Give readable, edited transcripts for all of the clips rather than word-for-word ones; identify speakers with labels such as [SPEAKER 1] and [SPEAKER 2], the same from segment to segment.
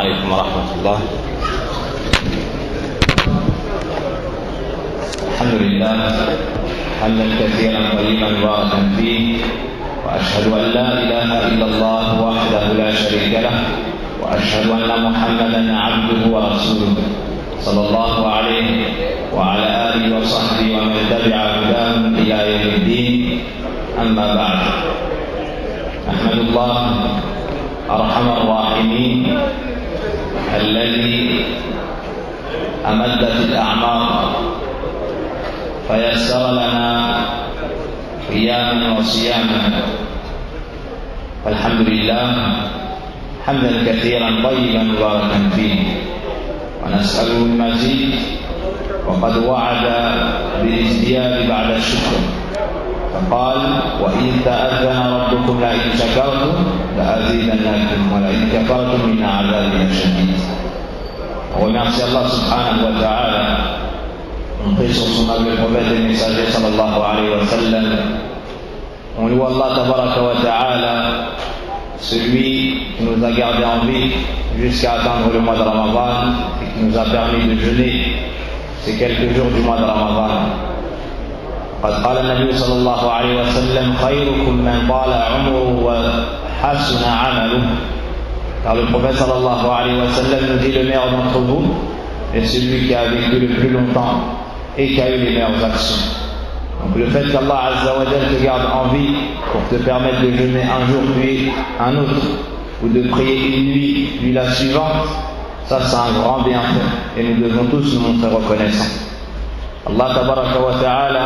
[SPEAKER 1] عليكم ورحمة الله. الحمد لله حمدا كثيرا طيبا مباركا فيه، وأشهد أن لا إله إلا الله وحده لا شريك له، وأشهد أن محمدا عبده ورسوله صلى الله عليه وعلى آله وصحبه ومن تبع هداهم إلى يوم الدين. أما بعد، أحمد الله أرحم الراحمين الذي أمد في الأعمار فيسر لنا قياما وصياما، فالحمد لله حمدا كثيرا طيبا مباركا فيه، ونسأله المزيد، وقد وعد بالازدياد بعد الشكر، فقال: وإن تأذن ربكم لئن شكرتم لأزيدنكم ولئن كفرتم من عذابي الشديد. On remercie Allah subhanahu wa ta'ala, on prie sur son noble prophète et messager sallallahu alayhi wa sallam. On loue Allah tabaraka wa ta'ala, celui qui nous a gardé en vie jusqu'à atteindre le mois de Ramadan et qui nous a permis de jeûner ces quelques jours du mois de Ramadan. قد قال النبي صلى الله عليه وسلم: خيركم من طال عمره وحسن عمله. Car le prophète sallallahu alayhi wa sallam nous dit: le meilleur d'entre vous est celui qui a vécu le plus longtemps et qui a eu les meilleures actions. Donc le fait qu'Allah Azza wa Jal te garde en vie pour te permettre de jeûner un jour puis un autre, ou de prier une nuit puis la suivante, ça c'est un grand bienfait et nous devons tous nous montrer reconnaissants. Allah tabaraka wa ta'ala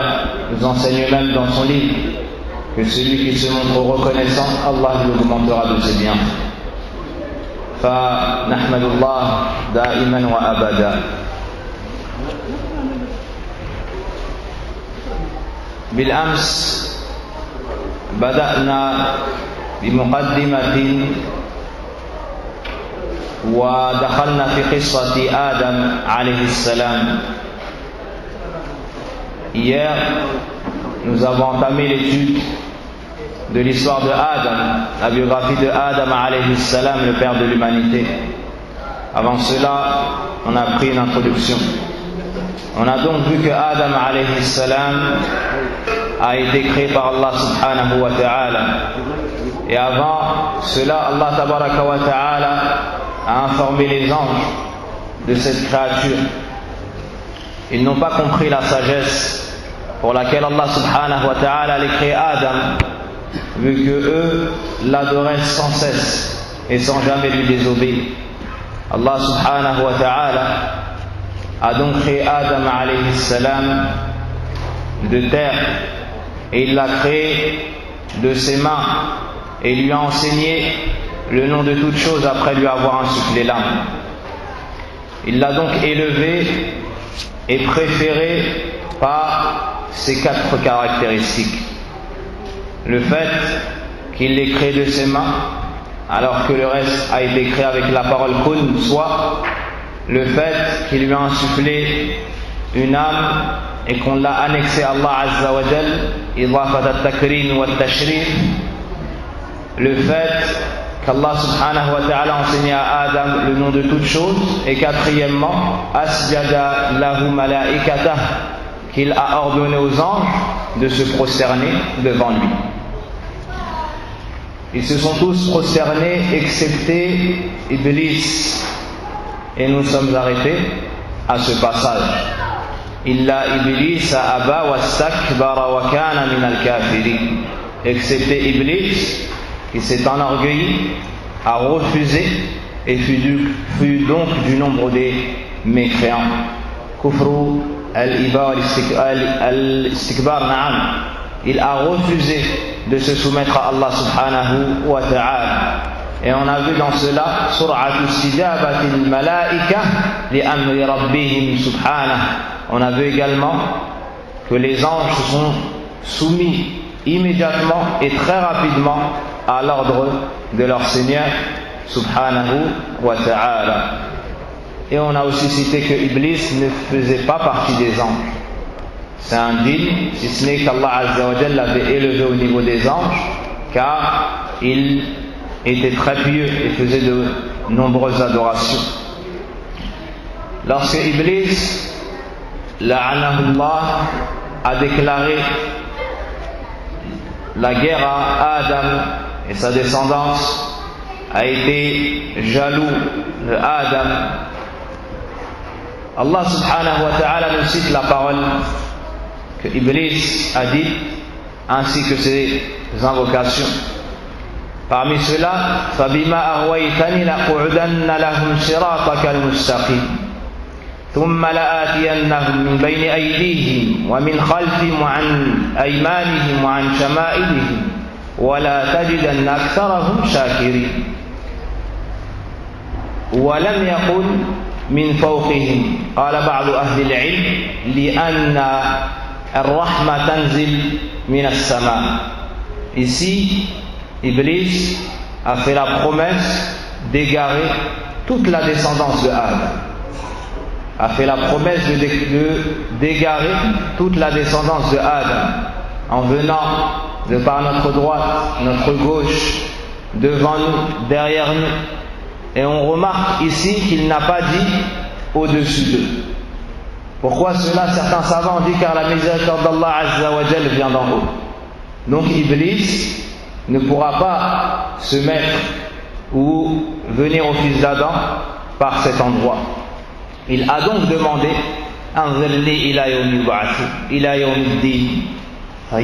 [SPEAKER 1] nous enseigne même dans son livre que celui qui se montre reconnaissant, Allah l'augmentera de ses bienfaits. فنحمد الله دائما وأبدا. بالأمس بدأنا بمقدمة ودخلنا في قصة آدم عليه السلام. Hier, nous avons entamé l'étude de l'histoire de Adam, la biographie de Adam alayhi salam, le père de l'humanité. Avant cela, on a pris une introduction. On a donc vu que Adam alayhi salam a été créé par Allah subhanahu wa ta'ala. Et avant cela, Allah tabaraka wa ta'ala a informé les anges de cette créature. Ils n'ont pas compris la sagesse pour laquelle Allah subhanahu wa ta'ala a créé Adam, vu que eux l'adoraient sans cesse et sans jamais lui désobéir. Allah subhanahu wa ta'ala a donc créé Adam alayhi salam de terre, et il l'a créé de ses mains et lui a enseigné le nom de toute chose après lui avoir insufflé l'âme. Il l'a donc élevé et préféré par ces 4 caractéristiques. Le fait qu'il l'ait créé de ses mains, alors que le reste a été créé avec la parole kun, soit le fait qu'il lui a insufflé une âme et qu'on l'a annexé à Allah Azza wa Jal, idafat al-takrin wa al-tashrif. Le fait qu'Allah subhanahu wa ta'ala a enseigné à Adam le nom de toutes choses, et quatrièmement, asjada lahu malaikatah, qu'il a ordonné aux anges de se prosterner devant lui. Ils se sont tous prosternés excepté Iblis, et nous sommes arrêtés à ce passage. Illa Iblis aba wastakbara wa kana min al-kafirin. Excepté Iblis, qui s'est enorgueilli, a refusé et fut donc du nombre des mécréants. Kufru al-istikbar na'am. Il a refusé de se soumettre à Allah subhanahu wa ta'ala. Et on a vu dans cela sur'atu istijabati al-malaika li amri rabbihim subhanahu. On a vu également que les anges se sont soumis immédiatement et très rapidement à l'ordre de leur Seigneur subhanahu wa ta'ala. Et on a aussi cité que Iblis ne faisait pas partie des anges. C'est un djinn, si ce n'est qu'Allah Azza wa Jalla l'avait élevé au niveau des anges, car il était très pieux et faisait nombreuses adorations. Lorsque Iblis, la'anahullah, a déclaré la guerre à Adam et sa descendance, a été jaloux de Adam, Allah subhanahu wa ta'ala nous cite la parole que Iblis a dit, ainsi que ses invocations. Parmi ceux-là, فَبِمَا أَغْوَيْتَنِ لَأَقْعُدَنَّ لَهُمْ صِرَاطَكَ الْمُسْتَقِيمَ ثُمَّ لَآتِيَنَّهُم مِّن بَيْنِ أَيْدِيهِمْ وَمِنْ خَلْفِهِمْ وَعَنْ أَيْمَانِهِمْ وَعَنْ شَمَائِلِهِمْ وَلَا تَجِدَنَّ أَكْثَرَهُمْ شَاكِرِينَ وَلَمْ يَقُلْ مِنْ فَوْقِهِمْ قال بعض أهل العلم لأن الرحمة تنزل من السماء. Ici, Iblis a fait la promesse d'égarer toute la descendance de Adam. A fait la promesse d'égarer toute la descendance de Adam en venant de par notre droite, notre gauche, devant nous, derrière nous. Et on remarque ici qu'il n'a pas dit au-dessus d'eux. Pourquoi cela? Certains savants ont dit car la miséricorde d'Allah Azza wa Jal vient d'en haut. Donc Iblis ne pourra pas se mettre ou venir au fils d'Adam par cet endroit. Il a donc demandé Anzirni ila yawmi yub'athu ila yawmi ddin.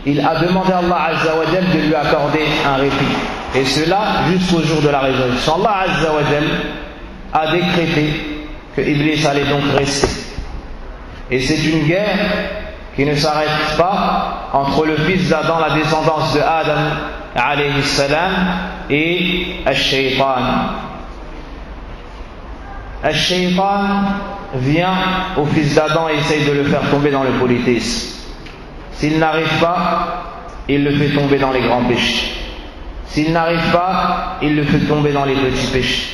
[SPEAKER 1] Il a demandé à Allah Azza wa Jal de lui accorder un répit. Et cela jusqu'au jour de la résurrection. Allah Azza wa Jal a décrété que Iblis allait donc rester. Et c'est une guerre qui ne s'arrête pas entre le fils d'Adam, la descendance de Adam alayhi salam, et Al-Shaytan. Al-Shaytan vient au fils d'Adam et essaye de le faire tomber dans le polythéisme. S'il n'arrive pas, il le fait tomber dans les grands péchés. S'il n'arrive pas, il le fait tomber dans les petits péchés.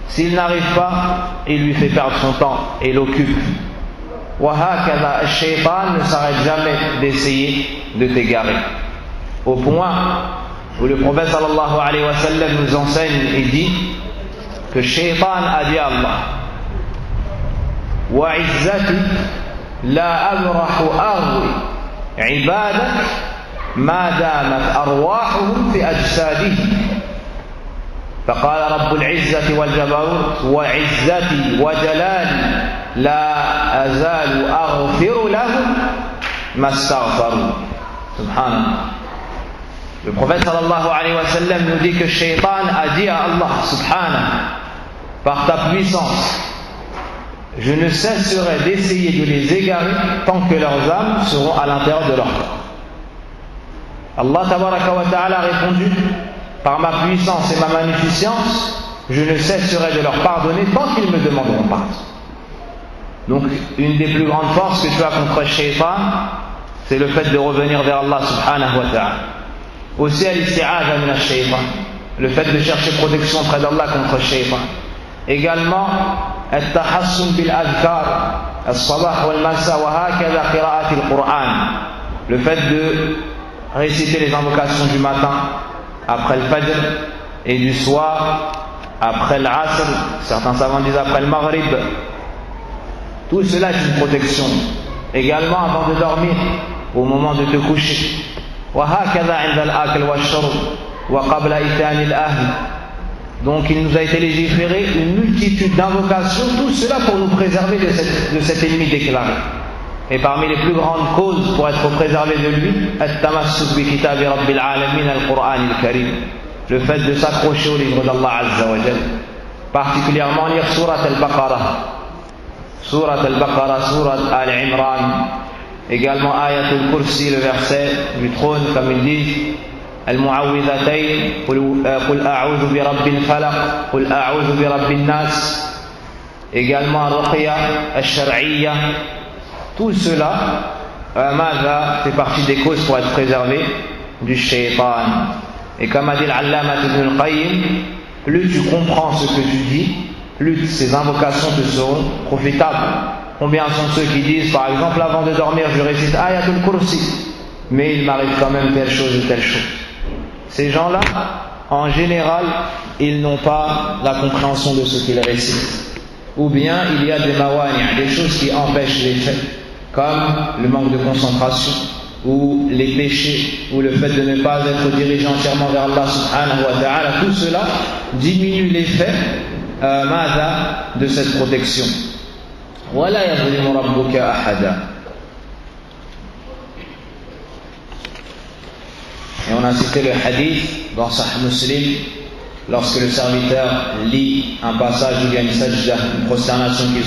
[SPEAKER 1] S'il n'arrive pas, il lui fait perdre son temps et l'occupe. Wahakada, le shaytan ne s'arrête jamais d'essayer de t'égarer. Au point où le prophète sallallahu alayhi wa sallam nous enseigne et dit que shaytan a dit à Allah Wa izzati la abrahu arwi ibadak ما دامت أرواحهم في أجسادهم فقال رب العزة والجبروت وعزتي وجلالي لا أزال أغفر لهم ما استغفروا. Subhanallah. Le prophète sallallahu alayhi wa sallam nous dit que Shaytan a dit à Allah subhanahu, par ta puissance je ne cesserai d'essayer de les égarer tant que leurs âmes seront à l'intérieur de leur corps. Allah tabaraka wa ta'ala a répondu, par ma puissance et ma magnificence, je ne cesserai de leur pardonner tant qu'ils me demanderont pardon. Donc, une des plus grandes forces que tu as contre Shaytan, c'est le fait de revenir vers Allah subhanahu wa ta'ala. Aussi, al-isti'adha min al-shaytan, le fait de chercher protection auprès d'Allah contre Shaytan. Également, al-tahassun bil-adhkar, al-sabah wal-masa wa hakadha qira'at al-Qur'an, le fait de réciter les invocations du matin après le Fajr et du soir après l'Asr, certains savants disent après le Maghrib. Tout cela est une protection. Également avant de dormir, au moment de te coucher. Donc il nous a été légiféré une multitude d'invocations, tout cela pour nous préserver de cet ennemi déclaré. Et parmi les plus grandes causes pour être préservé de lui, at-tamassuk bi kitabi rabbil alamin al-Qur'an al-Karim, le fait de s'accrocher au livre d'Allah Azza wa Jal, particulièrement lire Surat al-Baqarah, Surat al-Imran, également Ayatul Kursi, le verset du trône, comme ils disent, Al-Mu'awwidhatayn, Qul a'udhu bi rabbil falaq, Qul a'udhu bi rabbin nas, également Ruqya al-Shar'iyya. Tout cela, fait partie des causes pour être préservé du shaytan. Et comme a dit l'Allama Ibn al-Qayyim, plus tu comprends ce que tu dis, plus ces invocations te seront profitables. Combien sont ceux qui disent, par exemple, avant de dormir, je récite Ayatul Kursi, mais il m'arrive quand même telle chose ou telle chose. Ces gens-là, en général, ils n'ont pas la compréhension de ce qu'ils récitent. Ou bien il y a des mawani', des choses qui empêchent les faits, comme le manque de concentration, ou les péchés, ou le fait de ne pas être dirigé entièrement vers Allah subhanahu wa ta'ala. Tout cela diminue l'effet de cette protection. وَلَا يَظْلِمُ رَبُّكَ أَحَدًا. Et on a cité le hadith dans Sahih Muslim, lorsque le serviteur lit un passage où il y a une sajda, une prosternation, qu'il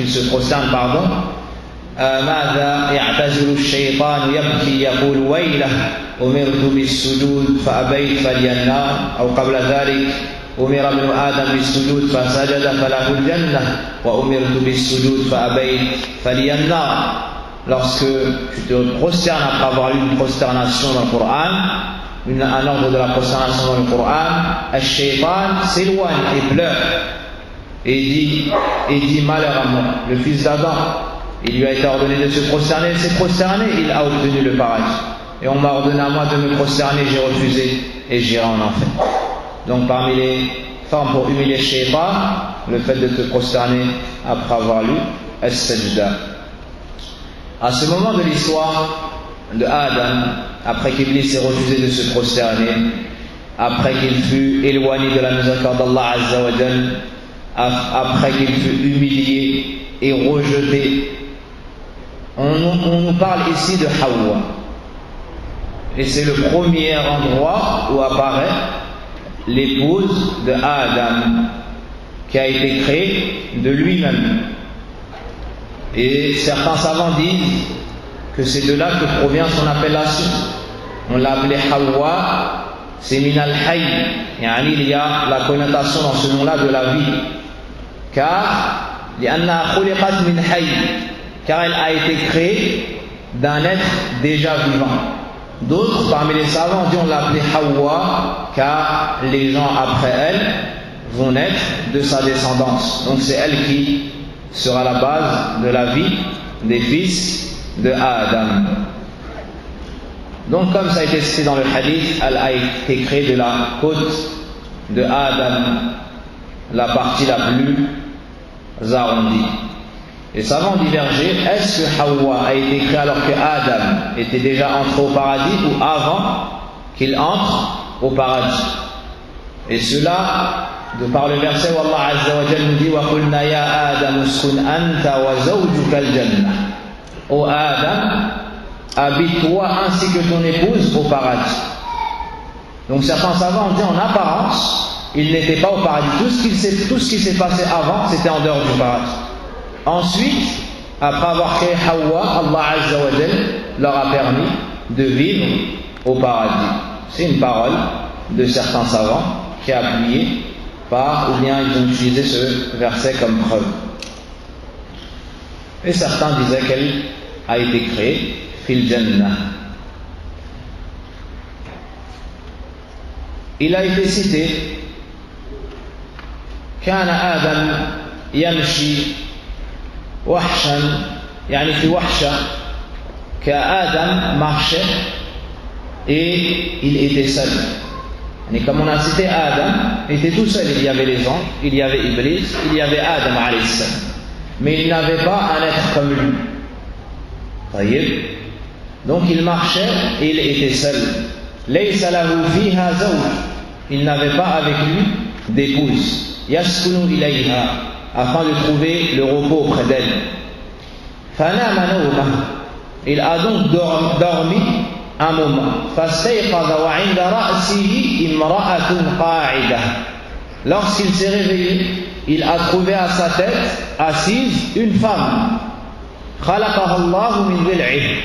[SPEAKER 1] se prosterne, pardon. ماذا يعتزل الشيطان يبكي يقول ويله أمرت بالسجود فأبيت فلي النار أو قبل ذلك أمر ابن آدم بالسجود فسجد فله الجنة وأمرت بالسجود فأبيت فلي النار. Lorsque tu te prosternes après avoir lu une prosternation dans le Coran, un ordre de la prosternation dans le Coran, Al-Shaytan s'éloigne et pleure et dit malheur à moi, le fils d'Adam. Il lui a été ordonné de se prosterner, il s'est prosterné, il a obtenu le paradis. Et on m'a ordonné à moi de me prosterner, j'ai refusé et j'irai en enfer. Donc parmi les formes pour humilier Shaytan, le fait de te prosterner après avoir lu As-Sajda. À ce moment de l'histoire de Adam, après qu'Iblis ait refusé de se prosterner, après qu'il fut éloigné de la miséricorde d'Allah Azza wa Jal, après qu'il fut humilié et rejeté, on nous parle ici de Hawa. Et c'est le premier endroit où apparaît l'épouse de Adam, qui a été créée de lui-même. Et certains savants disent que c'est de là que provient son appellation. On l'a appelé Hawa, c'est min al-hayy, il y a la connotation dans ce nom-là de la vie. Car elle a été créée d'un être déjà vivant. D'autres, parmi les savants, ont dit on l'a appelée Hawa, car les gens après elle vont naître de sa descendance. Donc c'est elle qui sera la base de la vie des fils de Adam. Donc comme ça a été cité dans le hadith, elle a été créée de la côte de Adam, la partie la plus arrondie. Les savants divergent, est-ce que Hawa a été créée alors que Adam était déjà entré au paradis ou avant qu'il entre au paradis? Et cela de par le verset où Allah Azza wa Jalla nous dit وَقُلْنَا يَا آدَمُ اسْكُنْ أَنْتَ وَزَوْجُكَ الْجَنَّةِ. Ô Adam, habite-toi ainsi que ton épouse au paradis. Donc certains savants ont dit en apparence, il n'était pas au paradis. Tout ce qui s'est passé avant, c'était en dehors du paradis. Ensuite, après avoir créé Hawa, Allah Azza wa Jalla leur a permis de vivre au paradis. C'est une parole de certains savants qui est appuyée par, ou bien ils ont utilisé ce verset comme preuve. Et certains disaient qu'elle a été créée fil jannah. Il a été cité كان آدم يمشي وحشا يعني في وحشة qu'Adam marchait et il était seul. Et comme on a cité Adam, il était tout seul. Il y avait les anges, il y avait Iblis, il y avait Adam alayhi salam. Mais il n'avait pas un être comme lui. Donc il marchait et il était seul. Laysa lahu fiha zawj. Il n'avait pas avec lui d'épouse. Yaskunu ilayha, afin de trouver le repos auprès d'elle. Fanama nawma. Il a donc dormi un moment. فاستيقظ وعند رأسه امرأة قاعدة. Lorsqu'il s'est réveillé, il a trouvé à sa tête assise une femme. خلقها الله من ضلعه.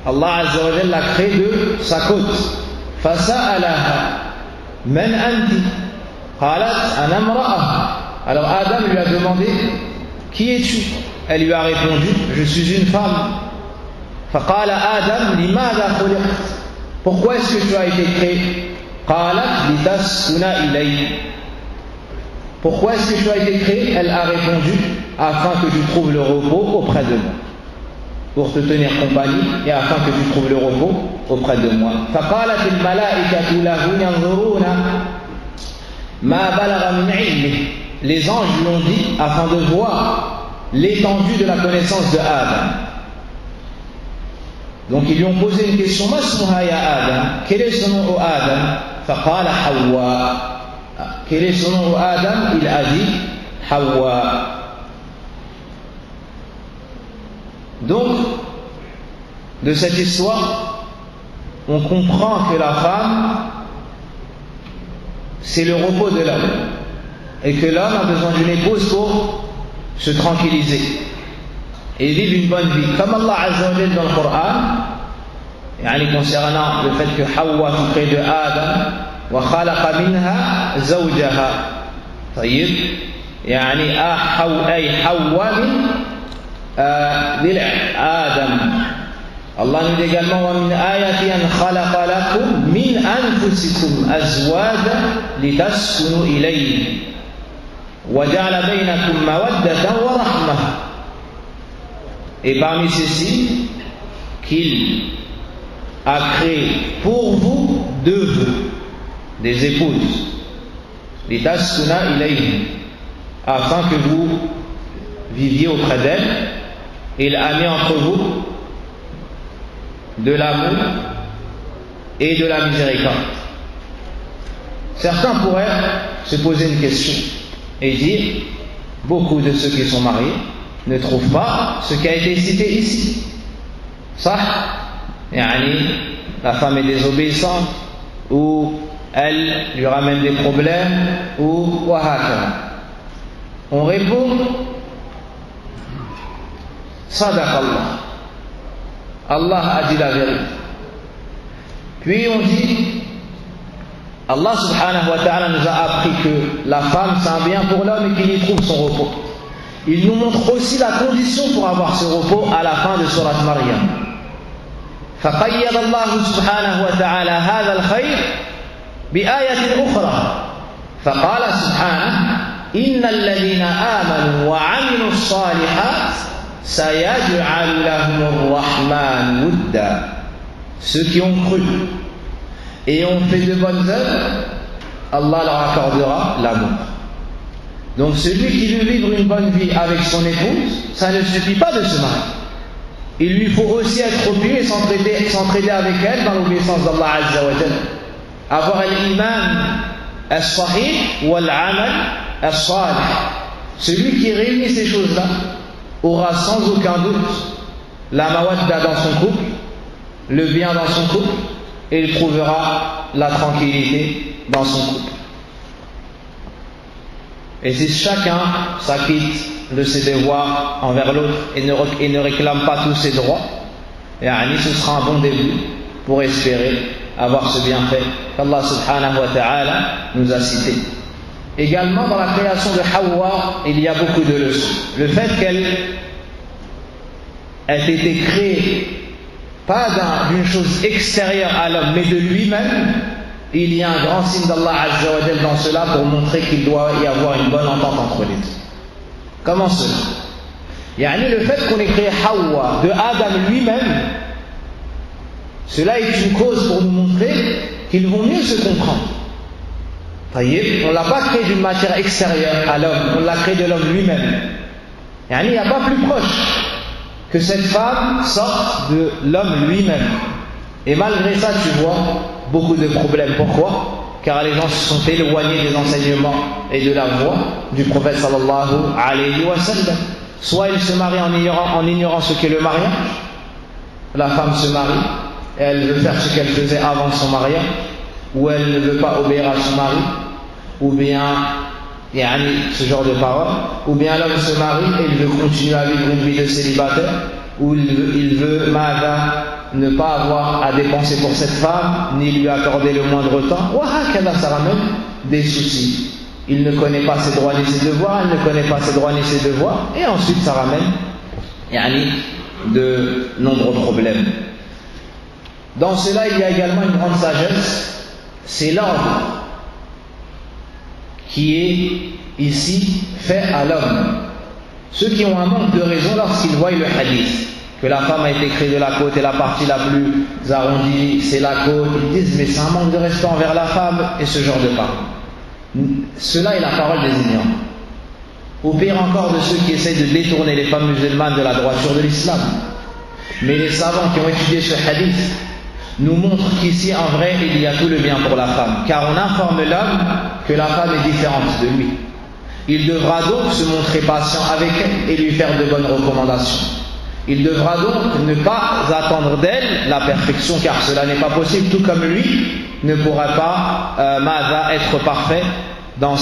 [SPEAKER 1] Allah Azza wa Jalla l'a créé de sa côte. فسألها من أنت؟ قالت أنا امرأة. Alors Adam lui a demandé qui es-tu? Elle lui a répondu je suis une femme. فقال آدم لماذا خلقت؟ Pourquoi est-ce que tu as été créé? قالت لتسكن إلي. Pourquoi est-ce que tu as été créé? Elle a répondu afin que tu trouves le repos auprès de moi. pour te tenir compagnie et afin que tu trouves le repos auprès de moi. فقالت الملائكة له ينظرون ما بلغ من علمه. Les anges lui ont dit afin de voir l'étendue de la connaissance de Adam. Donc ils lui ont posé une question: ما اسمها يا آدم? Quel est son nom, Adam? فقال حواء. Quel est son nom, Adam? Il a dit Hawa. Donc, de cette histoire, on comprend que la femme, c'est le repos de l'homme, et que l'homme a besoin d'une épouse pour se tranquilliser et vivre une bonne vie. Comme Allah Azza wa Jalla dans le Coran, concernant le fait que Hawa fut créée de Adam, وخلق منها زوجها. طيب يعني أي حواء من ضلع آدم. Allah nous dit également ومن آية أن خلق لكم من أنفسكم أزواجا لتسكنوا إليه وجعل بينكم مودة ورحمة. Et parmi ceux-ci, qu'il a créé pour vous de vous des épouses, litaskuna ilayhi, afin que vous viviez auprès d'elles, et il a mis entre vous de l'amour et de la miséricorde. Certains pourraient se poser une question et dire: beaucoup de ceux qui sont mariés ne trouvent pas ce qui a été cité ici. Ça, la femme est désobéissante, ou elle lui ramène des problèmes, ou wahaka. On répond: Sadaqallah. Allah a dit la vérité. Puis on dit: Allah subhanahu wa ta'ala nous a appris que la femme c'est un bien pour l'homme et qu'il y trouve son repos. Il nous montre aussi la condition pour avoir ce repos à la fin de Surat Maryam. فقيد الله سبحانه وتعالى هذا الخير بآية أخرى فقال سبحانه: إن الذين آمنوا وعملوا الصالحات سيجعل لهم الرحمن ودا. Ceux qui ont cru et ont fait de bonnes œuvres, Allah leur accordera l'amour. Donc celui qui veut vivre une bonne vie avec son épouse, ça ne suffit pas de se marier. Il lui faut aussi être pieux et s'entraider avec elle dans l'obéissance d'Allah Azza wa Jalla. Avoir l'iman as-sahih ou l'amal as-salih. Celui qui réunit ces choses-là aura sans aucun doute la mawadda dans son couple, le bien dans son couple, et il trouvera la tranquillité dans son couple. Et si chacun s'acquitte de ses devoirs envers l'autre et ne réclame pas tous ses droits, ce sera un bon début pour espérer avoir ce bienfait qu'Allah subhanahu wa ta'ala nous a cité. Également dans la création de Hawa, il y a beaucoup de leçons. Le fait qu'elle ait été créée pas d'une chose extérieure à l'homme, mais de lui-même, il y a un grand signe d'Allah Azza wa Jalla dans cela pour montrer qu'il doit y avoir une bonne entente entre les deux. Comment cela? Le fait qu'on ait créé Hawa de Adam lui-même, cela est une cause pour nous montrer qu'ils vont mieux se comprendre. On ne l'a pas créé d'une matière extérieure à l'homme, on l'a créé de l'homme lui-même. Il n'y a pas plus proche que cette femme sorte de l'homme lui-même. Et malgré ça, tu vois beaucoup de problèmes. Pourquoi? Car les gens se sont éloignés des enseignements et de la voie du prophète sallallahu alayhi wa sallam. Soit ils se marient en ignorant ce qu'est le mariage. La femme se marie et elle veut faire ce qu'elle faisait avant son mariage, ou elle ne veut pas obéir à son mari, ou bien ce genre de paroles, ou bien l'homme se marie et il veut continuer à vivre une vie de célibataire, ou il veut ne pas avoir à dépenser pour cette femme, ni lui accorder le moindre temps. Ça ramène des soucis. Il ne connaît pas ses droits ni ses devoirs, elle ne connaît pas ses droits ni ses devoirs, et ensuite ça ramène de nombreux problèmes. Dans cela, il y a également une grande sagesse, c'est l'ordre qui est ici fait à l'homme. Ceux qui ont un manque de raison lorsqu'ils voient le hadith, que la femme a été créée de la côte et la partie la plus arrondie, c'est la côte. Ils disent, mais c'est un manque de respect envers la femme et ce genre de parole. Cela est la parole des ignorants. Ou pire encore de ceux qui essayent de détourner les femmes musulmanes de la droiture de l'islam. Mais les savants qui ont étudié ce hadith nous montrent qu'ici, en vrai, il y a tout le bien pour la femme, car on informe l'homme que la femme est différente de lui. Il devra donc se montrer patient avec elle et lui faire de bonnes recommandations. Il devra donc ne pas attendre d'elle la perfection, car cela n'est pas possible, tout comme lui ne pourra pas être parfait dans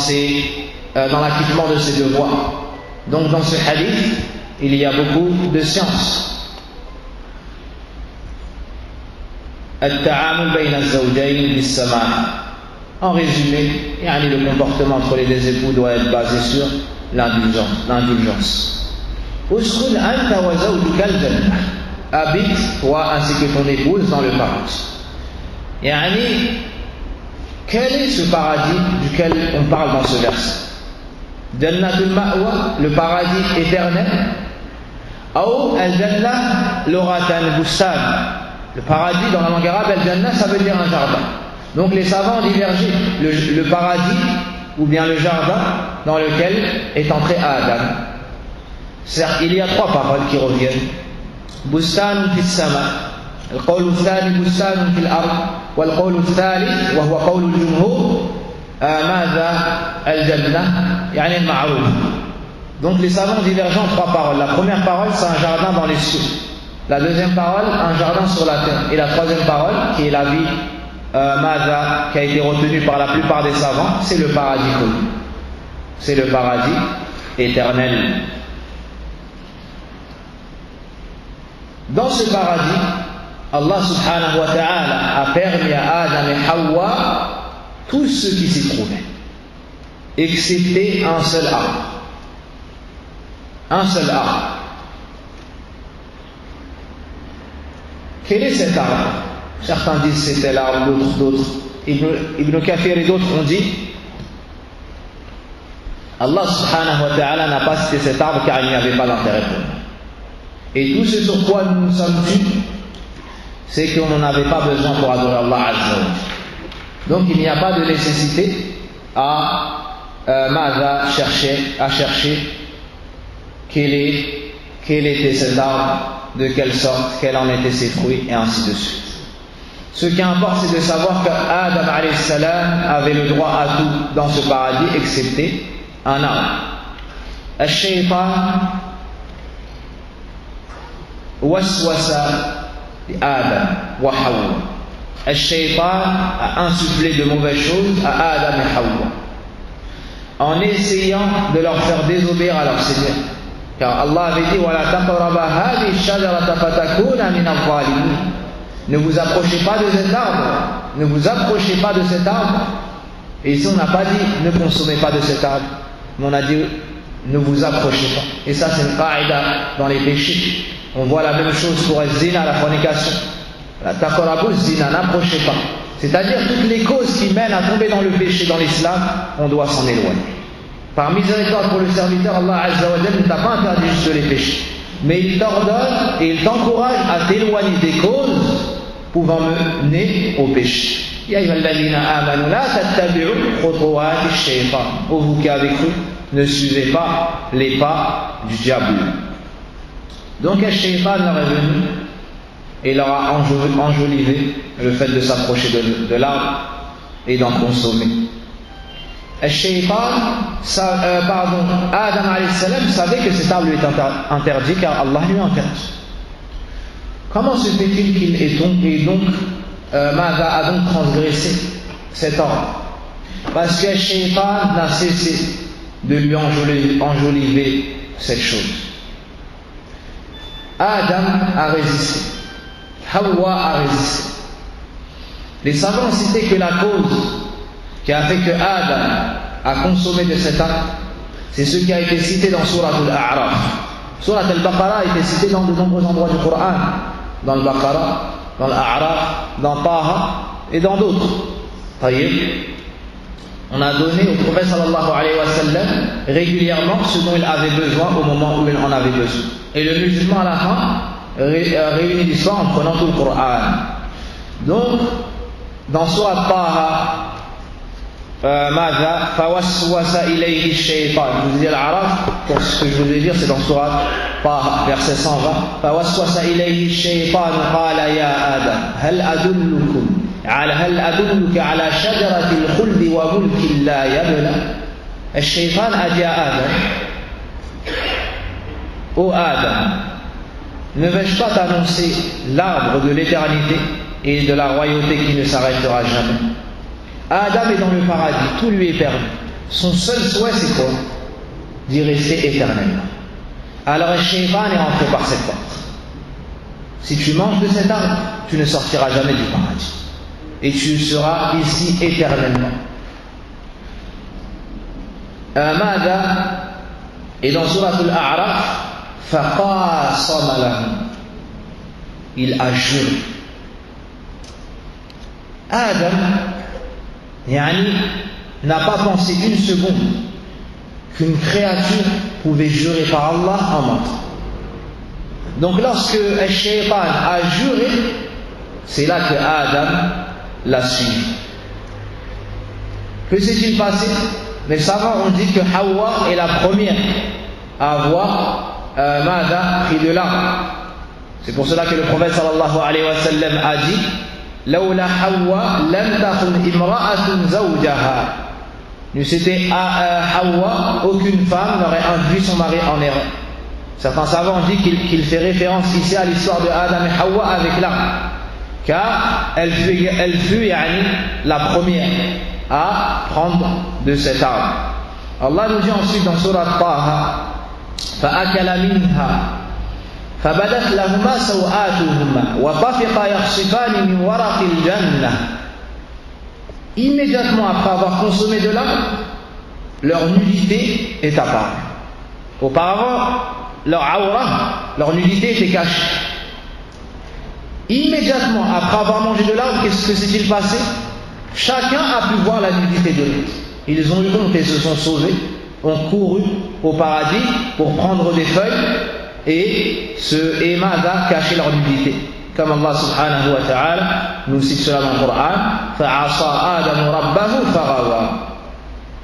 [SPEAKER 1] l'acquittement de ses devoirs. Donc dans ce hadith, il y a beaucoup de science. En résumé, le comportement entre les deux époux doit être basé sur l'indulgence. Habite, toi ainsi que ton épouse, dans le paradis. Quel est ce paradis duquel on parle dans ce verset? Jannatul Ma'wa, le paradis éternel, ou al-Jannah loratan bustan. Le paradis dans la langue arabe, al-Jannah, ça veut dire un jardin. Donc les savants ont divergé, le paradis ou bien le jardin dans lequel est entré Adam. Certes, il y a trois paroles qui reviennent. Bustan fi sama, al-qawl al-thani bustan fi al-ard, wal-qawl al-thalith wa huwa qawl al-jumhur madha al-Jannah, yani al-ma'ruf. Donc les savants divergent en trois paroles. La première parole, c'est un jardin dans les cieux. La deuxième parole, un jardin sur la terre. Et la troisième parole, qui est la vie Mada, qui a été retenue par la plupart des savants, c'est le paradis connu. C'est le paradis éternel. Dans ce paradis, Allah subhanahu wa ta'ala a permis à Adam et Hawa tout ce qui s'y trouvait, excepté un seul arbre. Un seul arbre. Quel est cet arbre? Certains disent c'était l'arbre, d'autres. Ibn Kathir et d'autres ont dit Allah subhanahu wa ta'ala n'a pas cité cet arbre car il n'y avait pas d'intérêt pour nous. Et tout ce sur quoi nous sommes dus, c'est qu'on n'en avait pas besoin pour adorer Allah Azza wa Jalla. Donc il n'y a pas de nécessité à chercher quel était cet arbre, de quelle sorte, quels en étaient ses fruits, et ainsi de suite. Ce qui importe, c'est de savoir qu'Adam alayhi salam avait le droit à tout dans ce paradis, excepté un arbre. Al-Shaytan waswasa li Adam wa Hawa. Al-Shaytan a insufflé de mauvaises choses à Adam et Hawa, en essayant de leur faire désobéir à leur Seigneur. Car Allah avait dit وَلَا تَقْرَبَا هَذِهِ الشَّجَرَةَ فَتَكُونَ مِنَ الظَّالِمِينَ. Ne vous approchez pas de cet arbre, ne vous approchez pas de cet arbre. Et ici on n'a pas dit ne consommez pas de cet arbre, mais on a dit ne vous approchez pas. Et ça c'est une qaïda dans les péchés. On voit la même chose pour le zina, la fornication. La taqrabu zina, n'approchez pas. C'est-à-dire toutes les causes qui mènent à tomber dans le péché dans l'islam, on doit s'en éloigner. Par miséricorde pour le serviteur, Allah Azza wa Jalla ne t'a pas interdit juste de les pécher, mais il t'ordonne et il t'encourage à t'éloigner des causes pouvant mener au péché. Ya ayyuhalladhina amanu la tattabi'u khutuwati ash-shaytan. Ô vous qui avez cru, ne suivez pas les pas du diable. Donc Ash-Shaytan leur est venu et leur a enjolivé le fait de s'approcher de l'arbre et d'en consommer. Adam alayhi salam savait que cet arbre lui était interdit car Allah lui a interdit. Comment se fait-il qu'il a donc transgressé cet ordre? Parce que Shaytan n'a cessé de lui enjoliver cette chose. Adam a résisté, Hawa a résisté. Les savants ont cité que la cause qui a fait que Adam a consommé de cet arbre, c'est ce qui a été cité dans Surat al-A'raf. Surat al-Baqarah a été cité dans de nombreux endroits du Coran, dans le Baqarah, dans l'A'raf, dans Taha et dans d'autres. On a donné au prophète sallallahu alayhi wa sallam régulièrement ce dont il avait besoin au moment où il en avait besoin. Et le musulman à la fin réuni l'histoire en prenant tout le Coran. Donc, dans Surat Taha, ماذا فوسوس إليه الشيطان. Je vous ai dit l'Araf, pour ce que je voulais dire, c'est dans Surat Taha, verset 120. فوسوس إليه الشيطان قال يا آدم هل أدلك على شجرة الخلد وملك لا يبلى. الشيطان a dit à Adam: ô Adam, ne vais-je pas t'annoncer l'arbre de l'éternité et de la royauté qui ne s'arrêtera jamais. Adam est dans le paradis, tout lui est permis. Son seul souhait, c'est quoi? D'y rester éternellement. Alors le shaytan est rentré par cette porte. Si tu manges de cet arbre, tu ne sortiras jamais du paradis. Et tu seras ici éternellement. Et dans Surat Al-A'raf, فَقَاسَمَ لَهُمْ, il a juré. Adam n'a pas pensé une seconde qu'une créature pouvait jurer par Allah en mentant. Donc lorsque le shaytan a juré, c'est là que Adam l'a suivi. Que s'est-il passé? Les savants ont dit que Hawa est la première à avoir pris de l'arbre. C'est pour cela que le prophète sallallahu alayhi wa sallam a dit: لولا حواء لم تكن امرأة زوجها. Ne c'était Hawa, aucune femme n'aurait induit son mari en erreur. Certains savants ont dit qu'il fait référence ici à l'histoire de Adam et Hawa avec l'arbre, car elle fut la première à prendre de cet arbre. Allah nous dit ensuite dans Surat Taha: فأكل منها فبدت لهما سوآتهما وطفقا يخصفان من ورق الجنة. Immédiatement après avoir consommé de l'arbre, leur nudité est apparue. Auparavant, leur awra, leur nudité était cachée. Immédiatement après avoir mangé de l'arbre, qu'est-ce que s'est-il passé? Chacun a pu voir la nudité de l'autre. Ils ont eu honte et se sont sauvés, ont couru au paradis pour prendre des feuilles et cacher leur nudité. Comme Allah subhanahu wa ta'ala nous cite cela dans le Coran: فَعَصَى آدَمُ رَبَّهُ فَغَوَى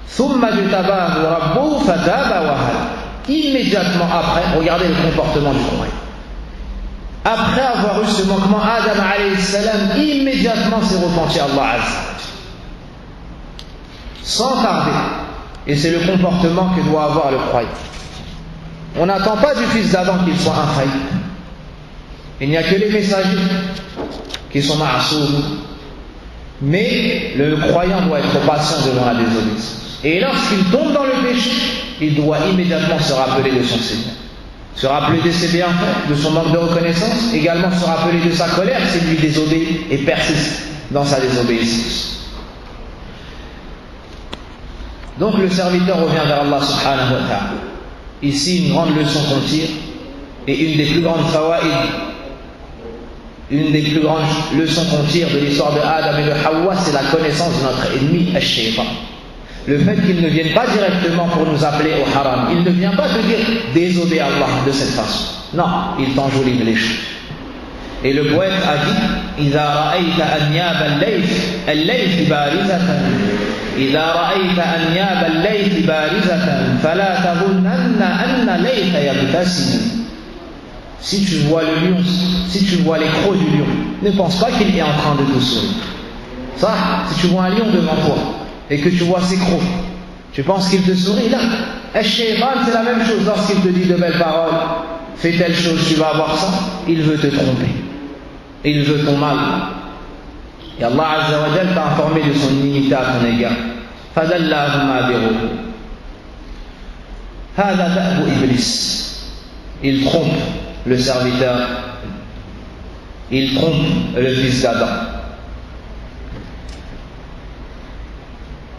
[SPEAKER 1] ثُمَّ اجْتَبَاهُ رَبُّهُ فَتَابَ وَهَدَى. Immédiatement après, regardez le comportement du croyant. Après avoir eu ce manquement, Adam alayhi salam immédiatement s'est repenti à Allah azza, sans tarder. Et c'est le comportement que doit avoir le croyant. On n'attend pas du fils d'Adam qu'il soit infaillible. Il n'y a que les messagers qui sont ma'soum. Mais le croyant doit être patient devant la désobéissance. Et lorsqu'il tombe dans le péché, il doit immédiatement se rappeler de son Seigneur. Se rappeler de ses bienfaits, de son manque de reconnaissance, également se rappeler de sa colère s'il lui désobéit et persiste dans sa désobéissance. Donc le serviteur revient vers Allah subhanahu wa ta'ala. Ici, une grande leçon qu'on tire, et une des plus grandes fawaïd, une des plus grandes leçons qu'on tire de l'histoire de Adam et de Hawa, c'est la connaissance de notre ennemi, al-shaytan. Le fait qu'il ne vienne pas directement pour nous appeler au haram, il ne vient pas te dire désobéis à Allah de cette façon. Non, il t'enjolive les choses. Et le poète a dit: إذا رأيت أنياب الليث بارزة إذا رأيت أنياب الليث بارزة فلا تظنن أن ليث يبتسم. Si tu vois le lion, si tu vois les crocs du lion, ne pense pas qu'il est en train de te sourire. Ça, si tu vois un lion devant toi et que tu vois ses crocs, tu penses qu'il te sourit là. Al-Shaytan, c'est la même chose. Lorsqu'il te dit de belles paroles, fais telle chose, tu vas avoir ça, il veut te tromper. Il veut ton mal. Et Allah Azza wa Jal t'a informé de son inimité à ton égard. فَدَلَّاهُمَا بِغُرُورٍ هَذَا دَأْبُ إِبْلِيسَ. Il trompe le serviteur, il trompe le fils d'Adam.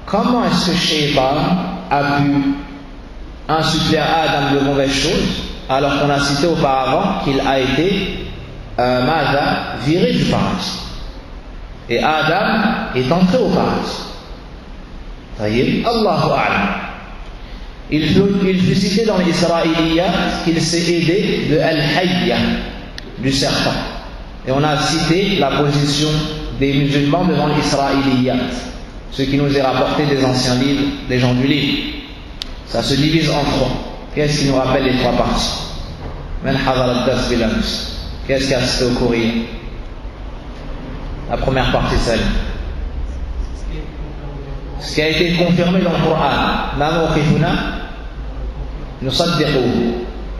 [SPEAKER 1] Comment est-ce que Shaytan a pu insuffler à Adam de mauvaises choses alors qu'on a cité auparavant qu'il a été viré du paradis et Adam est entré au paradis? Allahu a'lam. Il fut cité dans l'Israéliyat qu'il s'est aidé de Al-Hayya. du serpent. Et on a cité la position des musulmans devant l'Israéliyat, ce qui nous est rapporté des anciens livres, des gens du livre. Ça se divise en trois. Qu'est-ce qui nous rappelle les trois parties? Qu'est-ce qui a assisté au courrier? La première partie, celle. Ce qui a été confirmé dans le Coran.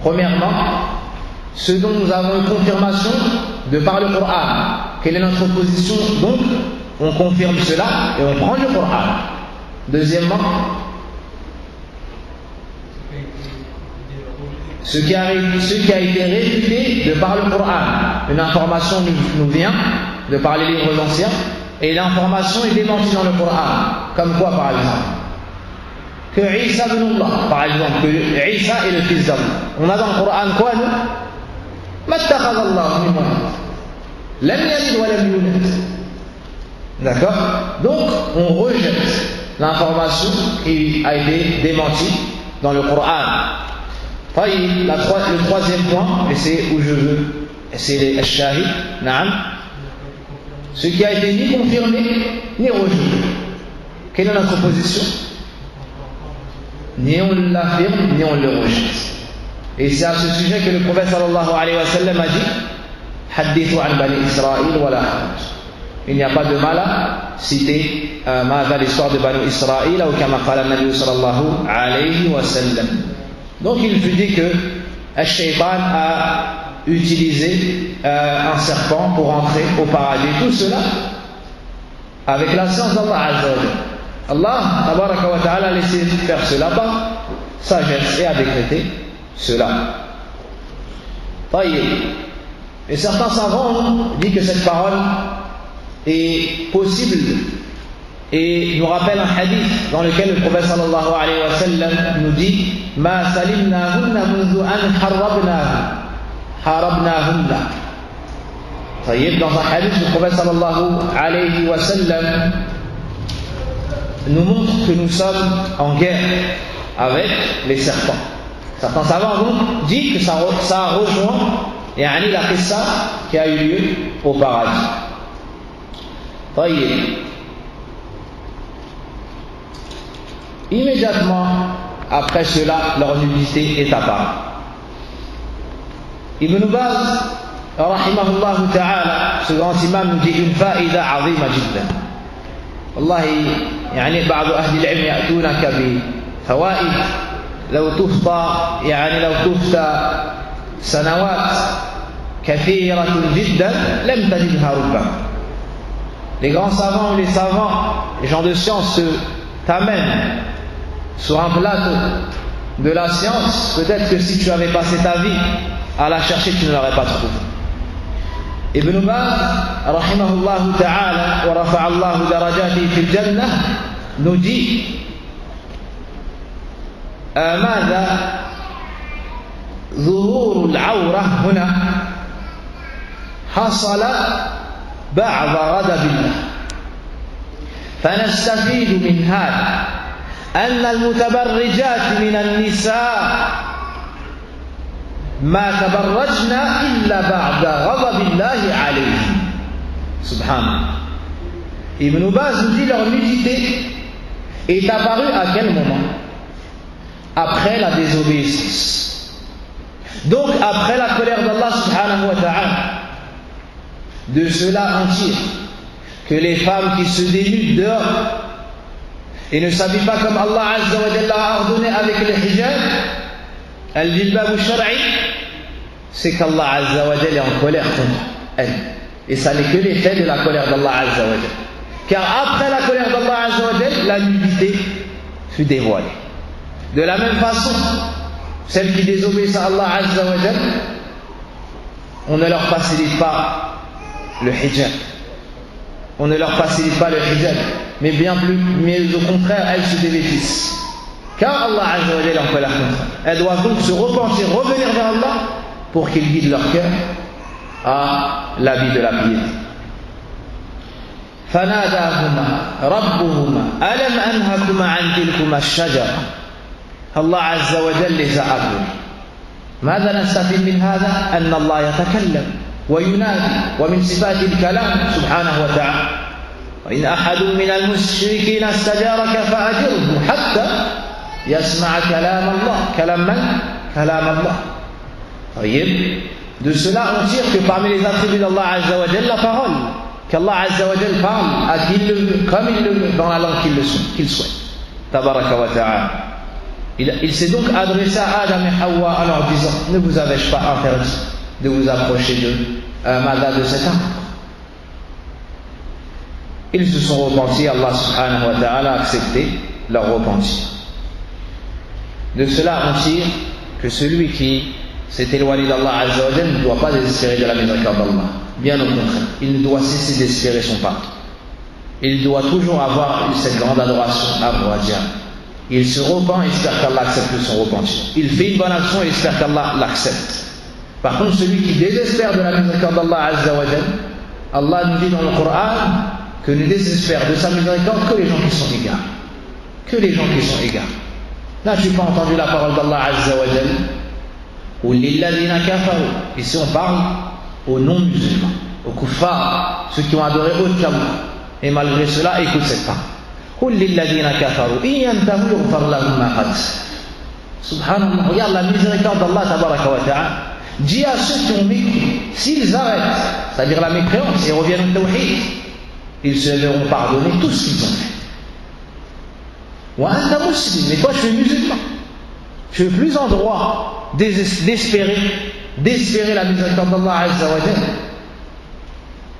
[SPEAKER 1] Premièrement, ce dont nous avons une confirmation de par le Coran. Quelle est notre position? Donc, on confirme cela et on prend le Coran. Deuxièmement, ce qui a été réfuté de par le Coran. Une information nous vient de par les livres anciens et l'information est démentie dans le Coran. Comme quoi, par exemple? Que Isa ibn Allah, par exemple, que Isa est le fils d'Allah. On a dans le Coran quoi, nous? Mattakhadha Allah min walad. Lam yalid wa lam yulad. D'accord? Donc, on rejette l'information qui a été démentie dans le Coran. Le troisième point, et c'est où je veux, c'est les shahid, na'am, ce qui a été ni confirmé ni rejeté. Quelle est notre position? Ni on l'affirme, ni on le rejette. Et c'est à ce sujet que le prophète sallallahu alayhi wa sallam a dit Hadithu an bani Israël wa la haraj. Il n'y a pas de mal à citer l'histoire de Bani Israël ou kama qala Nabi sallallahu alayhi wa sallam. Donc il fut dit que Ash-Shaytan a utilisé un serpent pour entrer au paradis. Tout cela avec la science d'Allah Azza wa Jalla. Allah tabaraka wa ta'ala a laissé faire cela par sagesse et a décrété cela. Et certains savants disent que cette parole est possible et nous rappelle un hadith dans lequel le prophète sallallahu alayhi wa sallam nous dit Ma salimnahunna mundu an harabnahunna. Dans un hadith, le prophète sallallahu alayhi wa sallam nous montre que nous sommes en guerre avec les serpents. Certains savants donc disent que ça rejoint la qissa qui a eu lieu au paradis. Immédiatement après cela, leur nudité est apparue. Ibn Baz, rahimahullah ta'ala, ce grand imam nous dit une faïda azima jiddan. والله يعني بعض أهل العلم يأتونك بفوائد لو طفت سنوات كثيرة جدا لم تجدها ربما. Les grands savants ou les savants, les gens de science t'amènent sur un plateau de la science. Peut-être que si tu avais passé ta vie à la chercher, tu ne l'aurais pas trouvée. Ibn Baz, rahimahullah ta'ala, wa rafa'allahu darajatihi fil jannah, nous dit ماذا ظهور العورة هنا حصل بعد غضب الله فنستفيد من هذا أن المتبرجات من النساء ما تبرجنا إلا بعد غضب الله عليهم. Subhanallah. Ibn Baz nous dit leur nudité est apparue à quel moment? Après la désobéissance. Donc après la colère d'Allah subhanahu wa ta'ala. De cela on tire que les femmes qui se dénudent dehors et ne s'habillent pas comme Allah azza wa jalla a ordonné avec le hijab, al-jilbab al-shar'i, c'est qu'Allah azza wa jalla est en colère contre elles. Et ça n'est que l'effet de la colère d'Allah azza wa jalla. Car après la colère d'Allah azza wa jalla, la nudité fut dévoilée. De la même façon, celles qui désobéissent à Allah azza wa jalla, on ne leur facilite pas le hijab. On ne leur facilite pas le hijab, mais au contraire, elles se dévêtissent. Car Allah azza wa jalla en fait la contraire. Elles doivent donc se repentir, revenir vers Allah pour qu'il guide leur cœur à la vie de la piété. فناداهما ربهما ألم أنهكما عن تلكما الشجرة. Allah azza wa jalla les a appelés. ماذا نستفيد من هذا؟ أن الله يتكلم وينادي ومن صفات الكلام سبحانه وتعالى وإن أحد من المشركين استجارك فأجره حتى يسمع كلام الله. كلام من؟ كلام الله. طيب, de cela on tire que parmi les attributs d'Allah Azza wa Jalla, la parole, qu'Allah Azza wa Jalla parle à qui il le veut, comme il le veut, dans la langue qu'il souhaite. Tabaraka wa ta'ala. Il s'est donc adressé à Adam et Hawa en leur disant: ne vous avais-je pas interdit de vous approcher de cet arbre? Ils se sont repentis, Allah subhanahu wa ta'ala a accepté leur repentir. De cela on tire que celui qui s'est éloigné d'Allah Azza wa Jalla ne doit pas désespérer de la miséricorde d'Allah. Bien au contraire, il ne doit cesser d'espérer son pardon. Il doit toujours avoir cette grande adoration à Allah. Il se repent et espère qu'Allah accepte son repentir. Il fait une bonne action et espère qu'Allah l'accepte. Par contre, celui qui désespère de la miséricorde d'Allah Azza wa Jalla, Allah nous dit dans le Coran que ne désespère de sa miséricorde que les gens qui sont égarés. Que les gens qui sont égarés. Là, je n'ai pas entendu la parole d'Allah Azza wa Jalla. Ou lilladhina kafaru. Ici, on parle aux non-musulmans, aux kuffars, ceux qui ont adoré autre qu'Allah. Et malgré cela, écoute cette parole. Qul lilladhina kafaru in yantahu yughfar lahum ma qad. Subhanallah, regarde la miséricorde d'Allah tabaraka wa ta'ala. Dis à ceux qui ont mécru, s'ils arrêtent, c'est-à-dire la mécréance, et reviennent au tawhid, ils se verront pardonner tout ce qu'ils ont fait. Wa anta muslim, mais toi je suis musulman. Je suis plus en droit d'espérer la miséricorde d'Allah Azza wa Jalla.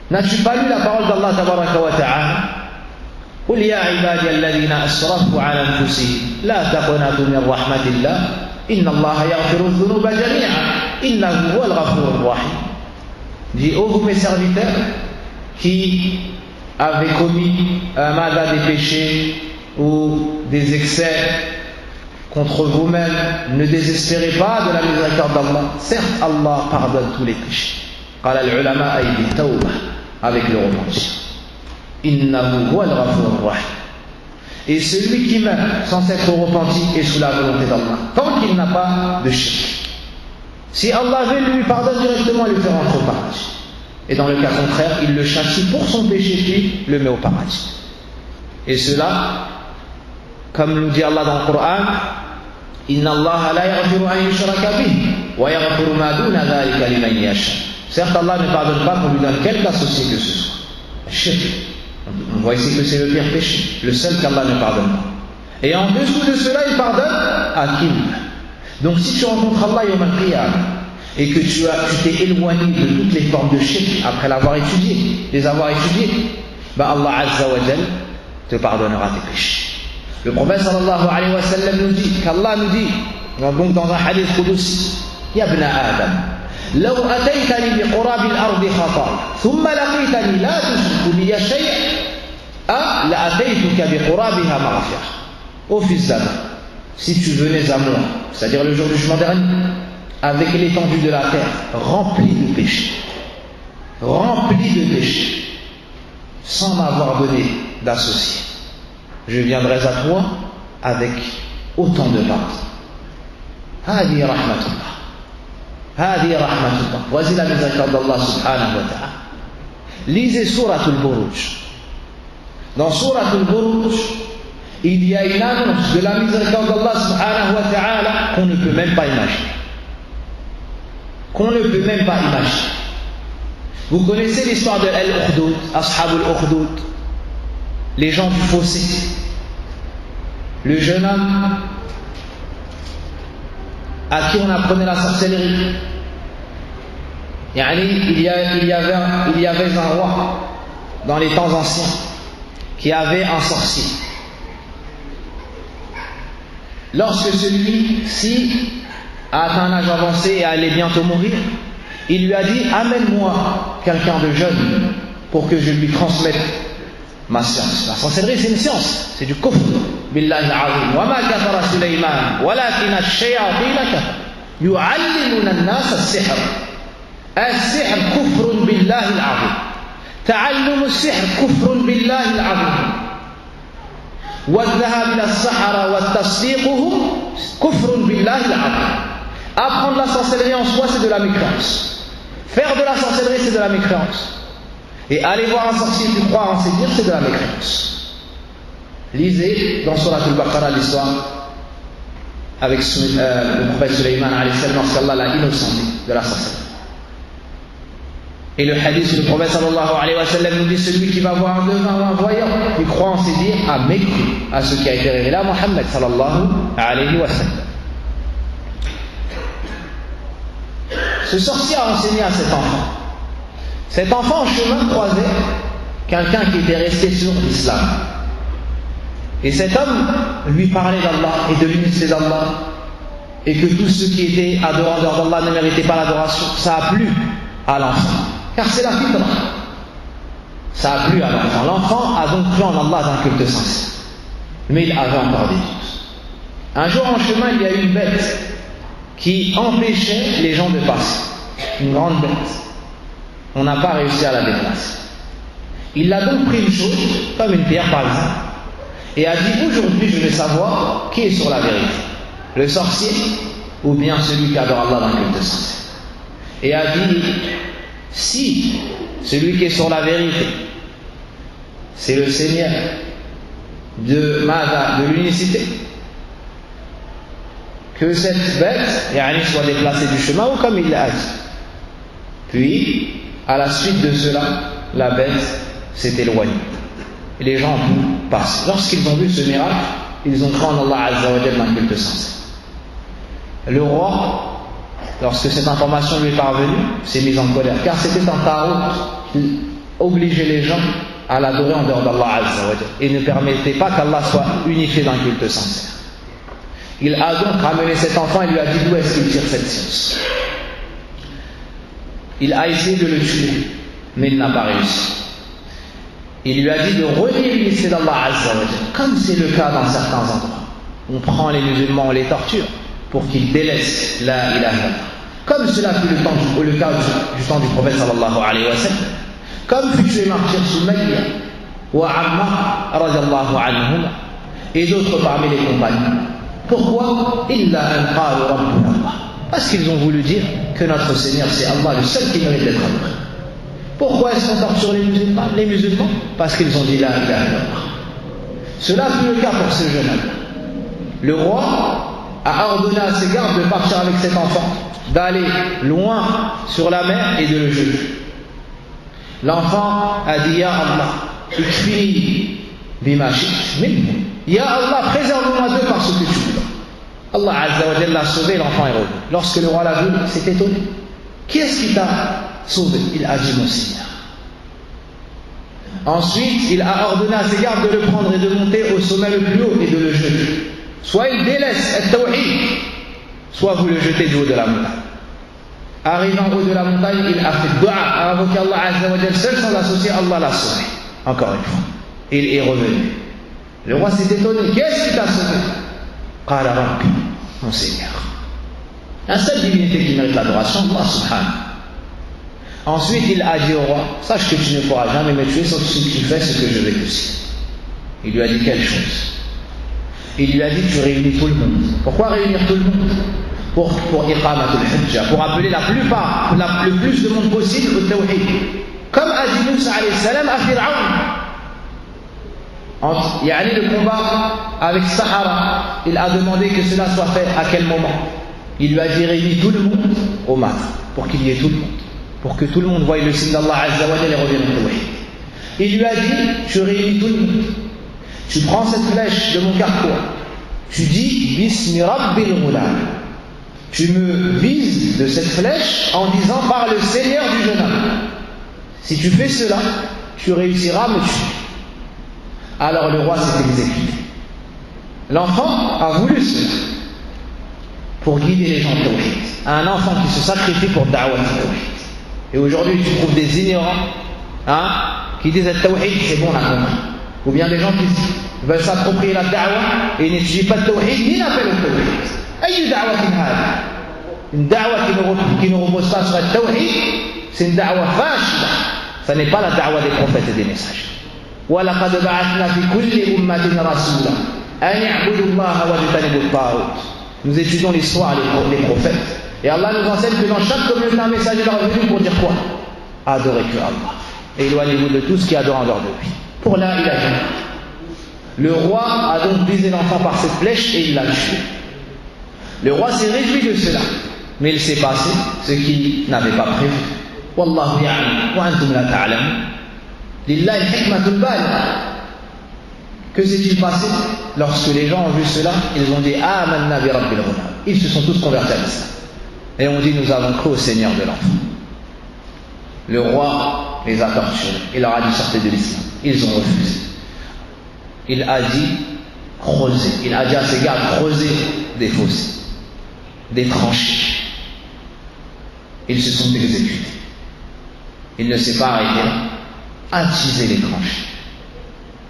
[SPEAKER 1] N'as-tu pas lu la parole d'Allah tabaraka wa ta'ala? قل يا عبادي الذين أسرفوا على أنفسهم لا تقنطوا من رحمة الله إن الله يغفر الذنوب جميعا إنه هو الغفور الرحيم. Dis, ô vous mes serviteurs qui avez commis des péchés ou des excès contre vous-même, ne désespérez pas de la miséricorde d'Allah. Certes, Allah pardonne tous les péchés. قال العلماء أي بالتوبة, avec le repentir. Innahu huwal ghafurur rahim. Et celui qui meurt sans s'être repenti est sous la volonté d'Allah, tant qu'il n'a pas de shirk. Si Allah veut, lui pardonne directement et lui fait rentrer au paradis. Et dans le cas contraire, il le châtie pour son péché puis le met au paradis. Et cela, comme nous dit Allah dans le Coran, Inna Allah la yaghfiru an yushraka bihi wa yaghfiru ma duna dhalika liman yasha. Certes, Allah ne pardonne pas qu'on lui donne quelque associé que ce soit. Shirk. On voit ici que c'est le pire péché, le seul qu'Allah ne pardonne pas. Et en dessous de cela, il pardonne à qui il veut. Donc si tu rencontres Allah yawm al-qiyamah et que tu t'es éloigné de toutes les formes de shirk après les avoir étudiées, ben Allah Azza wa Jal te pardonnera tes péchés. Le prophète sallallahu alayhi wa sallam nous dit, qu'Allah nous dit, donc dans un hadith qudsi, Ya ibn Adam, لو أتيتني بقراب الأرض خطايا ثم لقيتني لا تشرك بي شيئا لأتيتك بقرابها مغفرة. Ô fils d'Adam, si tu venais à moi, c'est-à-dire le jour du jugement dernier, avec l'étendue de la terre remplie de péchés, sans m'avoir donné d'associé, je viendrai à toi avec autant de pardon. Hadi rahmatullah. هذه رحمة الله. Voici la miséricorde d'Allah subhanahu wa ta'ala. Lisez Surat al-Buruj. Dans Surat al-Buruj, il y a une annonce de la miséricorde d'Allah subhanahu wa ta'ala qu'on ne peut même pas imaginer. Vous connaissez l'histoire de Al-Ukhdud, Ashab al-Ukhdud, les gens du fossé. Le jeune homme à qui on apprenait la sorcellerie. Il y avait un roi dans les temps anciens qui avait un sorcier. Lorsque celui-ci a atteint un âge avancé et allait bientôt mourir, il lui a dit: amène-moi quelqu'un de jeune pour que je lui transmette ma science. La sorcellerie, c'est une science, c'est du kufr. Billahi al-azim. Wa ma kafara Sulayman, walakin ash-shayatin kafaru yu'allimuna an-nas as-sihr. As-sihr kufrun billahi al-azim. Ta'allum as-sihr kufrun billahi al-azim. Wa-dhahab ila as-sahara wa tasdiquhum kufrun billahi al-azim. Apprendre la sorcellerie en soi, c'est de la mécréance. Faire de la sorcellerie, c'est de la mécréance. Et aller voir un sorcier et croire en ses dires, c'est de la mécréance. Lisez dans Surat al-Baqarah l'histoire avec le prophète Sulayman lorsqu'Allah l'a innocenté de la sorcellerie. Et le hadith du prophète sallallahu alayhi wa sallam nous dit: celui qui va voir un devin ou un voyant, il croit en ses dires, a mécru à ce qui a été révélé à Mohammed sallallahu alayhi wa sallam. Ce sorcier a enseigné à cet enfant. Cet enfant en chemin croisait quelqu'un qui était resté sur l'islam. Et cet homme lui parlait d'Allah et de l'unité d'Allah, et que tous ceux qui étaient adorateurs d'Allah ne méritaient pas l'adoration. Ça a plu à l'enfant, car c'est la fitra. Ça a plu à l'enfant. L'enfant a donc cru en Allah d'un culte sincère. Mais il avait encore des doutes. Un jour en chemin, il y a eu une bête qui empêchait les gens de passer. Une grande bête. On n'a pas réussi à la déplacer. Il a donc pris une chose, comme une pierre par exemple, et a dit: aujourd'hui je vais savoir qui est sur la vérité, le sorcier ou bien celui qui adore Allah d'un culte sincère. Et a dit: si celui qui est sur la vérité, c'est le Seigneur de l'unicité, que cette bête soit déplacée du chemin, ou comme il l'a dit. Puis, à la suite de cela, la bête s'est éloignée. Et les gens ont pu passer. Lorsqu'ils ont vu ce miracle, ils ont cru en Allah Azza wa Jalla d'un culte sincère. Le roi, lorsque cette information lui est parvenue, s'est mis en colère, car c'était un tarot qui obligeait les gens à l'adorer en dehors d'Allah Azza wa Jalla et ne permettait pas qu'Allah soit unifié d'un culte sincère. Il a donc ramené cet enfant et lui a dit: d'où est-ce qu'il tire cette science? Il a essayé de le tuer, mais il n'a pas réussi. Il lui a dit de renier l'unité d'Allah Azza wa Jalla, comme c'est le cas dans certains endroits. On prend les musulmans, on les torture pour qu'ils délaissent la ilaha illallah. Comme cela fut le cas du temps du prophète sallallahu alayhi wa sallam. Comme fut tué martyr Sumayya wa Ammar radiyallahu anhuma et d'autres parmi les compagnons. Pourquoi? Illa an qalu rabbuna Allah. Parce qu'ils ont voulu dire que notre Seigneur c'est Allah, le seul qui mérite d'être adoré. Pourquoi est-ce qu'on torture les musulmans? Parce qu'ils ont dit la ilaha illallah. Cela fut le cas pour ce jeune homme. Le roi a ordonné à ses gardes de partir avec cet enfant, d'aller loin sur la mer et de le juger. L'enfant a dit: Ya Allah, ikfini bima shi'ta minhu. Ya Allah, préserve-moi d'eux par ce que tu veux. Allah Azza wa Jalla l'a sauvé, l'enfant est revenu. Lorsque le roi l'a vu, il s'est étonné. Qui est-ce qui t'a sauvé? Il a dit: mon Seigneur. Ensuite, il a ordonné à ses gardes de le prendre et de monter au sommet le plus haut et de le jeter. Soit il délaisse al-tawhid, soit vous le jetez du haut de la montagne. Arrivant au haut de la montagne, il a fait dua, a invoqué Allah Azza wa Jalla seul sans associer, Allah l'a sauvé. Encore une fois. Il est revenu. Le roi s'est étonné: qu'est-ce qui t'a sauvé? Qala Rabbi, mon Seigneur. La seule divinité qui mérite l'adoration, Allah subhanahu. Ensuite, il a dit au roi: sache que tu ne pourras jamais me tuer sauf si tu fais ce que je vais te dire. Il lui a dit quelle chose? Il lui a dit: tu réunis tout le monde. Pourquoi réunir tout le monde? Pour iqamatul hujja, pour appeler le plus de monde possible au tawhid. Comme a dit Moussa alayhi salam à Fir'aun. Le combat avec Sahara, il a demandé que cela soit fait à quel moment? Il lui a dit: réunis tout le monde au matin, pour qu'il y ait tout le monde, pour que tout le monde voie le signe d'Allah Azza wa Jalla et revienne au tawhid. Il lui a dit: tu réunis tout le monde, tu prends cette flèche de mon carquois, tu dis Bismi Rabbil Ghulam, tu me vises de cette flèche en disant par le Seigneur du jeune homme. Si tu fais cela, tu réussiras à me tuer. Alors le roi s'est exécuté. L'enfant a voulu cela pour guider les gens de tawhid. Un enfant qui se sacrifie pour da'wah tawhid. Et aujourd'hui tu trouves des ignorants qui disent le tawhid c'est bon, on a compris. Ou bien des gens qui veulent s'approprier la da'wah et n'étudient pas le tawhid ni l'appellent au tawhid. Aïe da'wah hada? Une da'wah qui ne repose pas sur le tawhid, c'est une da'wah fâche. Ça n'est pas la da'wah des prophètes et des messagers. وَلَقَدْ بَعَثْنَا فِي كُلِّ أُمَّةٍ رَسُولًا أَنِ اعْبُدُوا اللَّهَ وَاجْتَنِبُوا الطَّاغُوتَ. Nous étudions l'histoire des prophètes Et Allah nous enseigne que dans chaque communauté, un messager leur est venu pour dire quoi? Adorez que Allah. Et éloignez-vous de tout ce qui adore en dehors de lui. Pour la ilaha illallah. Le roi a donc visé l'enfant par cette flèche et il l'a tué. Le roi s'est réjoui de cela. Mais il s'est passé ce qu'il n'avait pas prévu. Wallahu ya'lam wa antum la ta'lamun. Lillahi al-hikmatul baligha. Que s'est-il passé? Lorsque les gens ont vu cela, ils ont dit Amanna bi rabbil ghulam. Ils se sont tous convertis à l'islam. Et on dit nous avons cru au Seigneur de l'enfant. Le roi les a torturés. Il leur a dit sortez de l'islam. Ils ont refusé. Il a dit creuser. Il a dit à ses gardes creuser des fossés, des tranchées. Ils se sont exécutés. Il ne s'est pas arrêté là. Attiser les tranchées.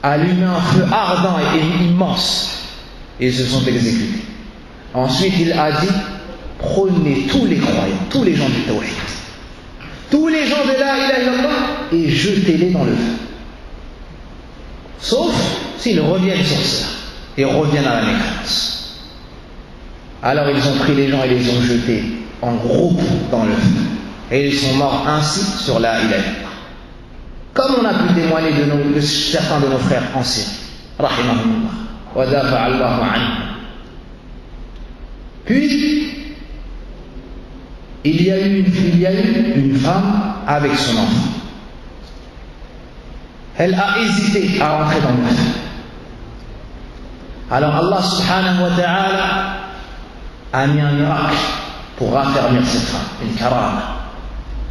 [SPEAKER 1] Allumer un feu ardent et immense. Et ils se sont exécutés. Ensuite, il a dit prenez tous les croyants, tous les gens du Tawhid, tous les gens de la ilaha illallah et jetez-les dans le feu. Sauf s'ils reviennent sur cela et reviennent à la mécréance. Alors ils ont pris les gens et les ont jetés en groupe dans le feu. Et ils sont morts ainsi sur la ilaha illallah. Comme on a pu témoigner de certains de nos frères en Syrie. Rahimahumullah. Wa dafa'allahu anhu. Puis, il y a eu une femme avec son enfant. Elle a hésité à rentrer dans le feu. Alors Allah subhanahu wa ta'ala a mis un miracle pour raffermir cette femme, une karama.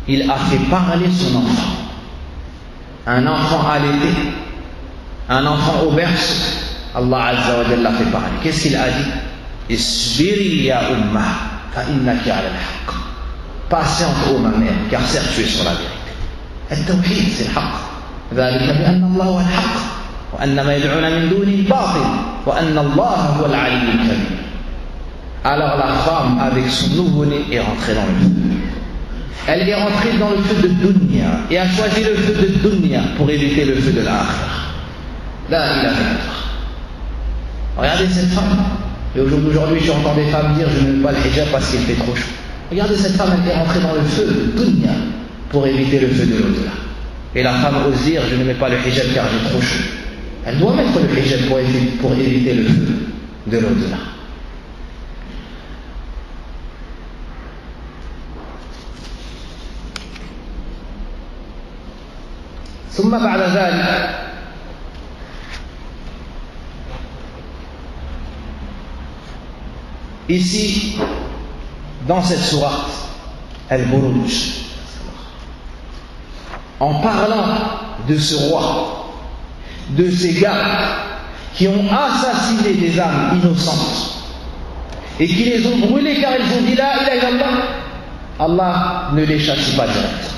[SPEAKER 1] Il a fait parler son enfant. Un enfant allaité, un enfant au berceau. Allah azza wa jalla l'a fait parler. Qu'est-ce qu'il a dit? Isbiri ya umma fa innaki ala al-haqq. Patiente, ô ma mère, car certes tu es sur la vérité. Al-tawhid, c'est le haqq. ذلك بأن الله هو الحق وأن ما يدعون من دونه الباطل وأن الله هو العلي الكبير. Alors la femme avec son nouveau-né est rentrée dans le feu. Elle est rentrée dans le feu de dunya et a choisi le feu de dunya pour éviter le feu de l'akhirah. La ilaha illallah. Regardez cette femme. Et aujourd'hui, j'entends des femmes dire je ne mets pas le hijab parce qu'il fait trop chaud. Regardez cette femme, elle est rentrée dans le feu de dunya pour éviter le feu de l'au-delà. Et la femme ose dire je ne mets pas le hijab car j'ai trop chaud. Elle doit mettre le hijab pour éviter le feu de l'au-delà. ثم بعد ذلك ici dans cette sourate Al-Buruj, en parlant de ce roi, de ces gars qui ont assassiné des âmes innocentes et qui les ont brûlées car ils ont dit la ilaha illallah, Allah ne les châtie pas directement.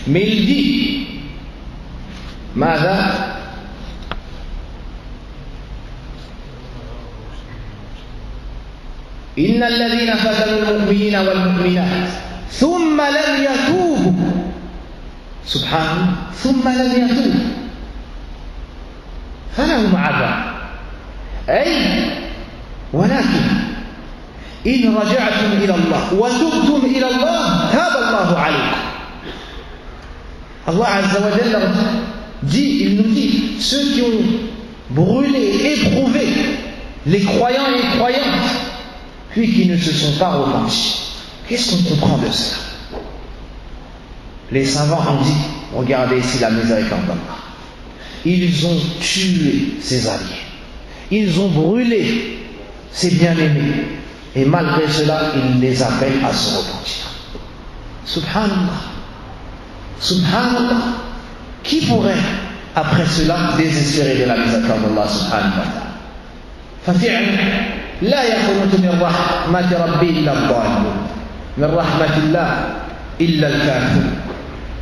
[SPEAKER 1] Mais il dit ماذا إن الذين فتنوا المؤمنين والمؤمنات ثم لم يتوبوا سبحان الله ثم لم يتوبوا فلهم عذاب أي ولكن إن رجعتم إلى الله وتبتم إلى الله تاب الله عليكم. Allah Azza wa Jalla dit, il nous dit, ceux qui ont brûlé, éprouvé les croyants et les croyantes, puis qui ne se sont pas repentis. Qu'est-ce qu'on comprend de cela? Les savants ont dit, regardez ici la miséricorde d'Allah. Ils ont tué ses alliés. Ils ont brûlé ses bien-aimés. Et malgré cela, il les appelle à se repentir. Subhanallah. Subhanallah. Qui pourrait, après cela, désespérer de la miséricorde d'Allah subhanahu wa ta'ala? ففعلا لا يقنط من رحمة ربي إلا الضالون من رحمة الله إلا الكافرون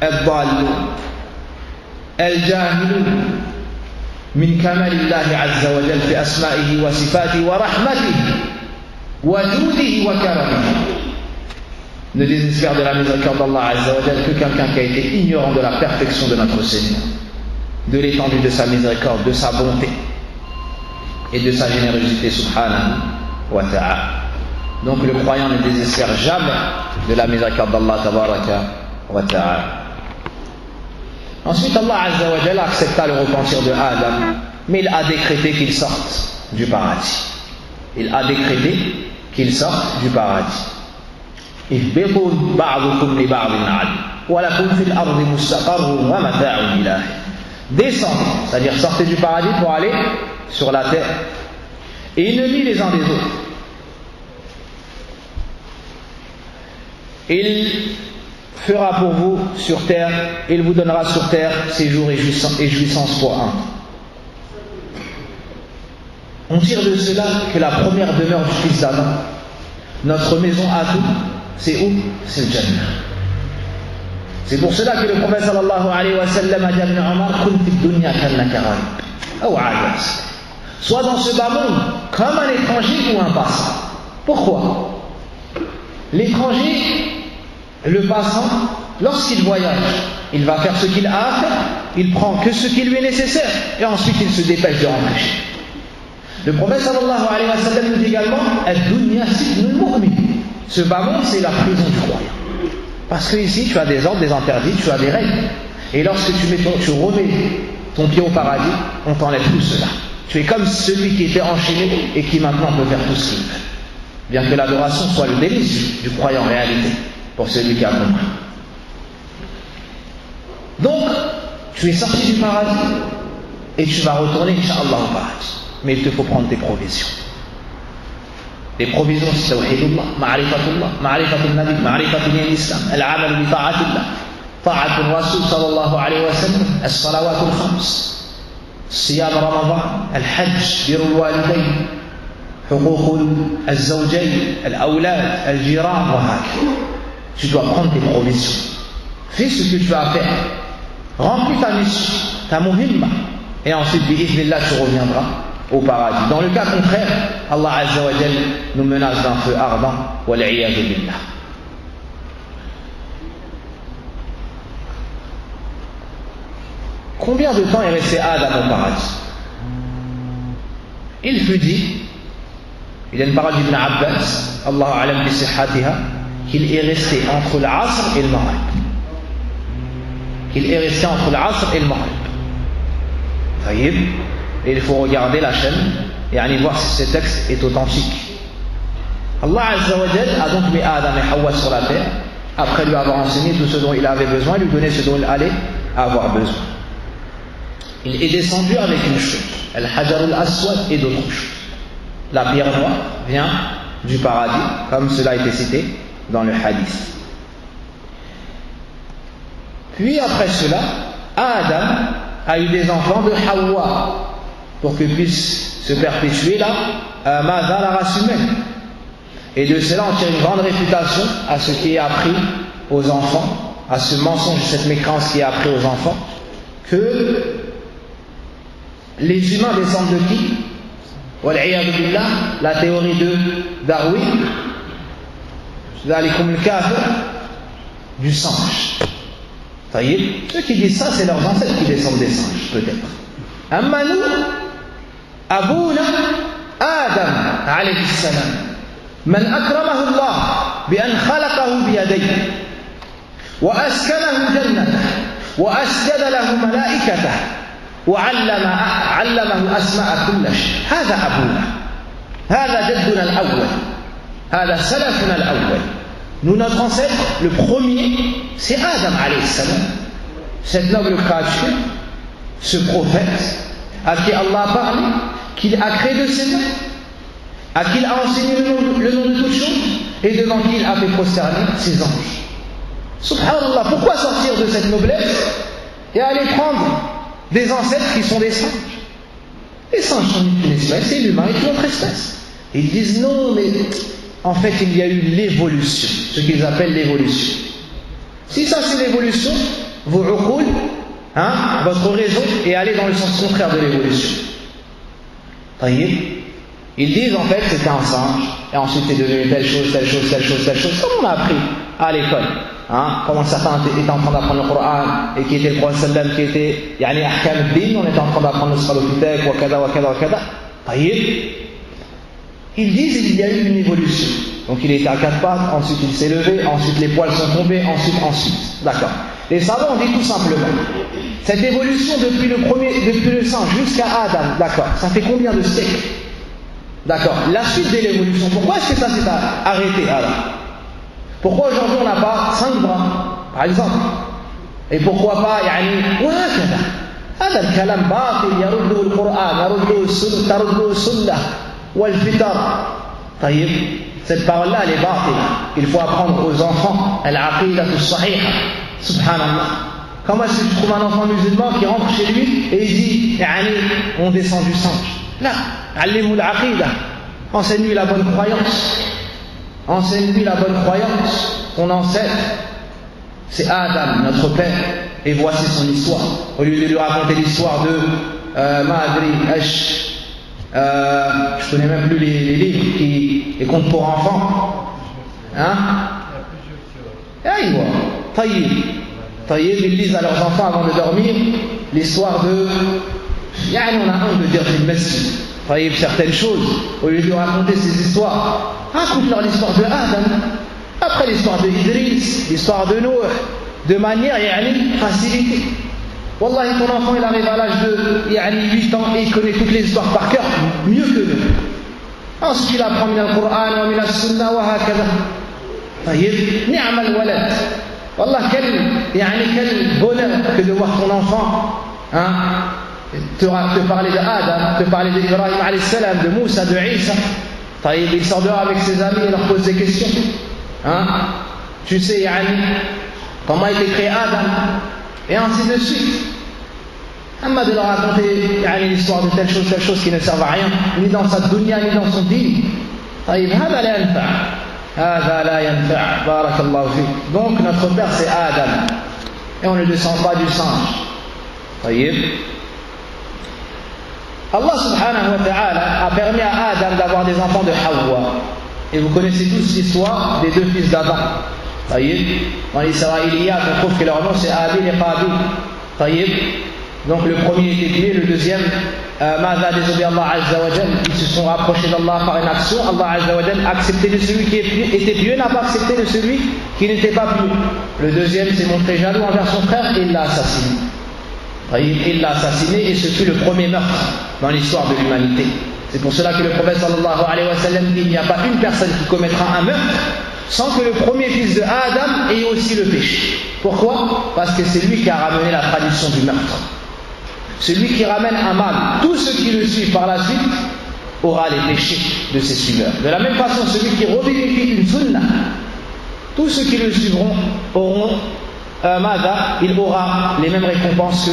[SPEAKER 1] الضالون الجاهلون من كمال الله عز وجل في أسمائه وصفاته ورحمته وجوده وكرمه. Ne désespère de la miséricorde d'Allah Azza wa Jal que quelqu'un qui a été ignorant de la perfection de notre Seigneur, de l'étendue de sa miséricorde, de sa bonté et de sa générosité subhanahu wa ta'ala. Donc le croyant ne désespère jamais de la miséricorde d'Allah tabaraka wa ta'ala. Ensuite, Allah Azza wa Jalla accepta le repentir de Adam, mais il a décrété qu'il sorte du paradis. Il a décrété qu'il sorte du paradis. اهبطوا بعضكم لبعض عدو ولكم في الأرض مستقر ومتاع إلى حين. Descendez, c'est-à-dire sortez du paradis pour aller sur la terre, et ennemis les uns des autres. Il fera pour vous sur terre, il vous donnera sur terre séjour et jouissance pour un. On tire de cela que la première demeure du fils d'Adam, notre maison à tout, c'est où? C'est le Jannah. C'est pour cela que le prophète sallallahu alayhi wa sallam a dit à Ibn Omar, kun fi dunya kannaka gharib ou ajas. Sois dans ce bas monde comme un étranger ou un passant. Pourquoi? L'étranger, le passant, lorsqu'il voyage, il va faire ce qu'il a à faire, il prend que ce qui lui est nécessaire et ensuite il se dépêche de rentrer. Le prophète sallallahu alayhi wa sallam nous dit également, ad-dunya sijnul mu'min. Ce bas monde, c'est la prison du croyant. Parce que ici, tu as des ordres, des interdits, tu as des règles. Et lorsque tu remets ton pied au paradis, on t'enlève tout cela. Tu es comme celui qui était enchaîné et qui maintenant peut faire tout ce qu'il veut. Bien que l'adoration soit le délice du croyant en réalité, pour celui qui a compris. Donc, tu es sorti du paradis et tu vas retourner, Inch'Allah, au paradis. Mais il te faut prendre tes provisions. Les provisions, c'est Tawhidullah, Ma'rifatullah, Ma'rifatul Nabi, Ma'rifatul Islam, Al-Amal bi ta'atillah, Ta'atul Rasul sallallahu alayhi wa sallam, As-Salawatul Khams, Siyam Ramadan, Al-Hajj, Birul Walidayn, Huququl Al-Zawjayn, Al-Awlad, Al-Jiran, wa hakadha. Tu dois prendre tes provisions. Fais ce que tu as à faire. Remplis ta mission, ta muhimma, et ensuite, bi'idhnillah, tu reviendras au paradis. Dans le cas contraire, Allah Azza wa Jalla nous menace d'un feu ardent, wal'iyadu billah. Combien de temps est resté Adam au paradis? Il fut dit, il y a une parole d'Ibn Abbas, Allahu a'lam bi sihhatiha, qu'il est resté entre l'Asr et le Maghrib. Qu'il est resté entre l'Asr et le Maghrib. Et il faut regarder la chaîne et aller voir si ce texte est authentique. Allah Azza wa Jalla a donc mis Adam et Hawa sur la terre, après lui avoir enseigné tout ce dont il avait besoin, lui donner ce dont il allait avoir besoin. Il est descendu avec une chose, Al-Hajar al-Aswad et d'autres choses. La pierre noire vient du paradis, comme cela a été cité dans le hadith. Puis après cela, Adam a eu des enfants de Hawa, pour que puisse se perpétuer là, dans la race humaine. Et de cela, on tire une grande réputation à ce qui est appris aux enfants, à ce mensonge, cette mécréance qui est appris aux enfants, que les humains descendent de qui? Wal'iyadu billah, la théorie de Darwin, du singe. Ceux qui disent ça, c'est leurs ancêtres qui descendent des singes, peut-être. Amma nous, Abouna Adam alayhi salam, man akramahu Allah bi an khalaqahu bi yadayhi wa askanahu jannatahu wa asjada lahu malaikatahu wa 'allamahu asma'a kulli shay. Hada Abouna, hada jadduna al-awwal, hada salafuna al-awwal. Nous, notre ancêtre, le premier, c'est Adam alayhi salam, cette noble créature, ce prophète à qui Allah a parlé, qu'il a créé de ses mains, à qui il a enseigné le nom de toutes choses, et devant qui il a fait prosterner ses anges. Subhanallah, pourquoi sortir de cette noblesse et aller prendre des ancêtres qui sont des singes? Les singes sont une espèce, c'est l'humain est une autre espèce. Et ils disent non, mais en fait il y a eu l'évolution, ce qu'ils appellent l'évolution. Si ça c'est l'évolution, vos uqul, votre raison est allée dans le sens contraire de l'évolution. Ils disent en fait c'était un singe, et ensuite c'est devenu telle chose, telle chose, telle chose, telle chose, comme on a appris à l'école. Comment certains étaient en train d'apprendre le Coran, et qui était le Prophète sallam, qui était yani ahkam ad-din, on était en train d'apprendre le Salopithèque, wa kada, wa kada, wa kada. Ils disent il y a eu une évolution. Donc il était à quatre pattes, ensuite il s'est levé, ensuite les poils sont tombés, ensuite. D'accord. Les savants ont dit tout simplement, cette évolution depuis le singe jusqu'à Adam, d'accord, ça fait combien de siècles? D'accord. La suite de l'évolution, pourquoi est-ce que ça s'est arrêté alors? Pourquoi aujourd'hui on n'a pas 5 bras, par exemple? Et pourquoi pas, وهكذا. هذا الكلام باطل يرده القرآن يرده السنة ترده السنة والفطر. طيب. Cette parole-là, elle est batil. Il faut apprendre aux enfants al-aqidah as-sahiha. Subhanallah. Comment est-ce que tu trouves un enfant musulman qui rentre chez lui et il dit on descend du singe? Là, allimou al-aqidah. Enseigne-lui la bonne croyance. Enseigne-lui la bonne croyance. Ton ancêtre, c'est Adam, notre père. Et voici son histoire. Au lieu de lui raconter l'histoire de Ma'adri, Ash. Je connais même plus les livres, les contes pour enfants. Hein? Aïe, Taïb, ils lisent à leurs enfants avant de dormir l'histoire de. On a honte de dire une messe. Taïb, certaines choses, au lieu de raconter ces histoires, raconte-leur l'histoire de Adam, après l'histoire de Idriss, l'histoire de Noé, de manière facilitée. Wallahi, ton enfant il arrive à l'âge de 8 ans et il connaît toutes les histoires par cœur, mieux que nous. Ensuite il apprend min al-Qur'an wa min al-Sunnah wa hakada. Taïb, ni'am al-walad. Wallah, quel bonheur que de voir ton enfant te parler de Adam, te parler d'Ibrahim alayhi salam, de Moussa, de Isa. Taïb, il sort dehors avec ses amis et leur pose des questions. Tu sais, comment a été créé Adam? Et ainsi de suite. Amma de leur raconter l'histoire de telle chose qui ne servent à rien, ni dans sa dunya, ni dans son din. Donc notre père c'est Adam. Et on ne descend pas du singe. Allah subhanahu wa ta'ala a permis à Adam d'avoir des enfants de Hawa. Et vous connaissez tous l'histoire des 2 fils d'Adam. Dans l'Israéliyat, on trouve que leur nom c'est Abil et Qabil. Donc le premier était tué, le deuxième, Ma'za désobéi Allah Azza wa Jal. Ils se sont rapprochés d'Allah par une action. Allah Azza wa Jal a accepté de celui qui était pieux, n'a pas accepté de celui qui n'était pas pieux. Le deuxième s'est montré jaloux envers son frère et il l'a assassiné. Il l'a assassiné et ce fut le premier meurtre dans l'histoire de l'humanité. C'est pour cela que le prophète sallallahu alayhi wa sallam dit il n'y a pas une personne qui commettra un meurtre sans que le premier fils de Adam ait aussi le péché. Pourquoi? Parce que c'est lui qui a ramené la tradition du meurtre. Celui qui ramène un mal, tous ceux qui le suivent par la suite aura les péchés de ses suiveurs. De la même façon, celui qui revérifie une sunna, tous ceux qui le suivront auront il aura les mêmes récompenses que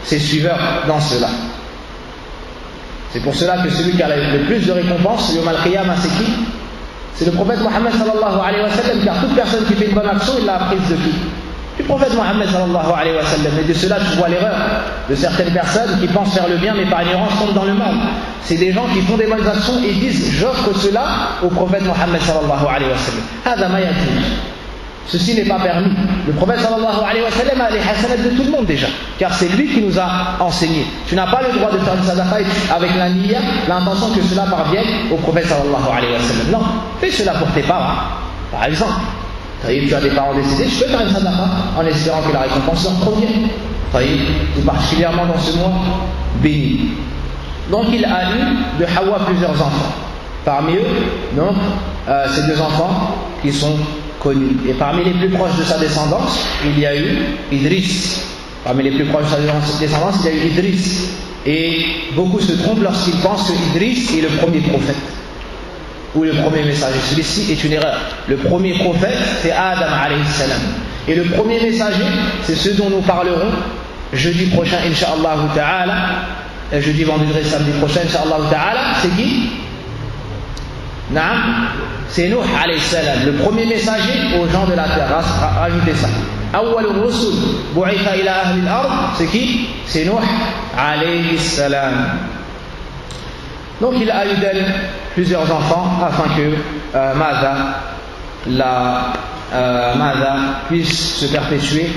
[SPEAKER 1] ses suiveurs dans cela. C'est pour cela que celui qui a le plus de récompenses, Yawm al-Qiyamah, c'est qui? C'est le prophète Mohammed sallallahu alayhi wa sallam, car toute personne qui fait une bonne action, il l'a apprise de qui? Du prophète Mohammed sallallahu alayhi wa sallam. Et de cela, tu vois l'erreur de certaines personnes qui pensent faire le bien, mais par ignorance tombent dans le mal. C'est des gens qui font des bonnes actions et disent j'offre cela au prophète Mohammed sallallahu alayhi wa sallam. Hada ma yajuz. Ceci n'est pas permis. Le prophète sallallahu alayhi wa sallam a les hasanats de tout le monde déjà, car c'est lui qui nous a enseigné. Tu n'as pas le droit de faire une sadaqa avec la niyya, l'intention que cela parvienne au prophète sallallahu alayhi wa sallam. Non, fais cela pour tes parents, par exemple. Tu as des parents décédés, tu peux faire une sadaqa en espérant que la récompense leur provienne. Tout particulièrement dans ce mois béni. Donc il a eu de Hawa plusieurs enfants. Parmi eux, donc, ces 2 enfants qui sont connus. Et parmi les plus proches de sa descendance, il y a eu Idriss. Parmi les plus proches de sa descendance, il y a eu Idriss. Et beaucoup se trompent lorsqu'ils pensent que Idriss est le premier prophète ou le premier messager. Celui-ci est une erreur. Le premier prophète, c'est Adam alayhi salam. Et le premier messager, c'est ce dont nous parlerons jeudi prochain, incha'Allah ta'ala. Jeudi, vendredi, samedi prochain, incha'Allah ta'ala. C'est qui? Naam, c'est Nuh alayhi salam, le premier messager aux gens de la terre. Rajoutez ça. Awwal rusul bu'itha ila ahli al-ard, c'est qui? C'est Nuh alayhi salam. Donc il a eu d'elle plusieurs enfants afin que Mada puisse se perpétuer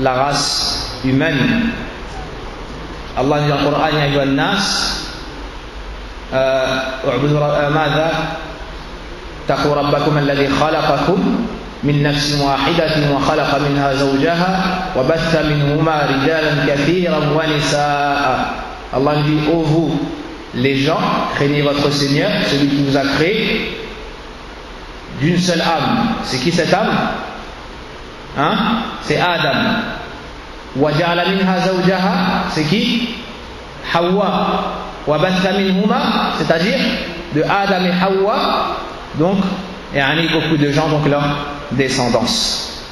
[SPEAKER 1] la race humaine. Allah dit dans le Coran ya ayyuhan nas اتقوا ربكم الذي خلقكم من نفس واحدة وخلق منها زوجها وبث منهما رجالا كثيرا ونساء. Allah dit, ô vous les gens, craignez votre Seigneur, celui qui vous a créé d'une seule âme. C'est qui cette âme? C'est Adam. وَجَعَلَ مِنْهَا زَوْجَهَا, c'est qui? Hawa. وَبَثَّ مِنْهُمَا, c'est-à-dire de Adam et Hawa, donc beaucoup de gens, donc leur descendance.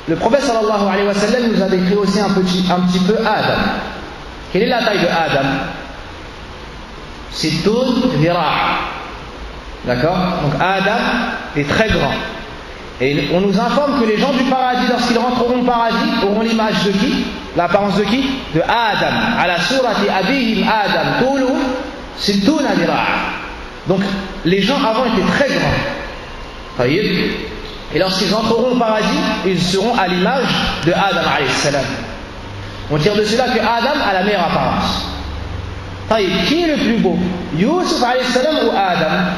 [SPEAKER 1] Le prophète sallallahu alayhi wa sallam nous a décrit aussi un petit peu Adam. Quelle est la taille de Adam? C'est Sittun dhira'. D'accord? Donc Adam est très grand. Et on nous informe que les gens du paradis, lorsqu'ils rentreront au paradis, auront l'image de qui? L'apparence de qui? De Adam. Ala surati abihim Adam tulu sittun dhira'. Donc les gens avant étaient très grands. Et lorsqu'ils entreront au paradis, ils seront à l'image de Adam alayhi salam. On tire de cela que Adam a la meilleure apparence. Qui est le plus beau? Yusuf alayhi salam ou Adam?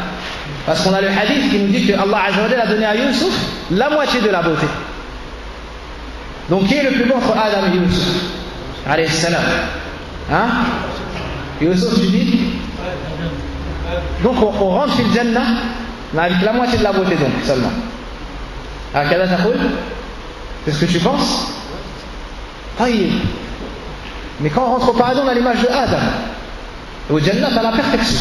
[SPEAKER 1] Parce qu'on a le hadith qui nous dit que Allah azza wa jalla a donné à Yusuf la moitié de la beauté. Donc qui est le plus beau entre Adam et Yusuf alayhi salam? Yusuf, tu dis? Donc on rentre dans le Jannah, mais avec la moitié de la beauté donc seulement. C'est ce que tu penses? Mais quand on rentre au paradis, on a l'image de Adam. Au Jannah, tu as la perfection.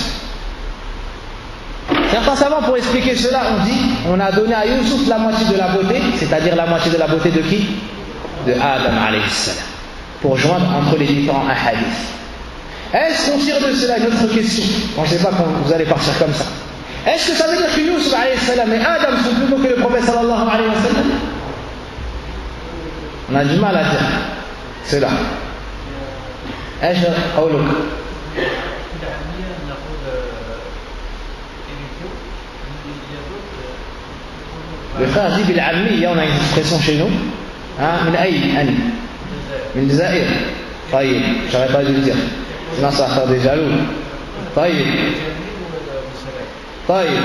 [SPEAKER 1] Certains savants, pour expliquer cela, ont dit on a donné à Yusuf la moitié de la beauté, c'est-à-dire la moitié de la beauté de qui? De Adam alayhi salam. Pour joindre entre les différents hadiths. Est-ce qu'on tire de cela une autre question? Je ne sais pas quand vous allez partir comme ça. Est-ce que ça veut dire que Yusuf alayhi salam et Adam sont plus beaux que le prophète sallallahu alayhi wa sallam? On a du mal à dire cela. Le frère dit Bil-Ammi, on a une expression chez nous. Min aïe, ani. Min Zaïr. Taïb, j'aurais pas dû le dire. Sinon ça va faire des jaloux. Taïb. Taïb.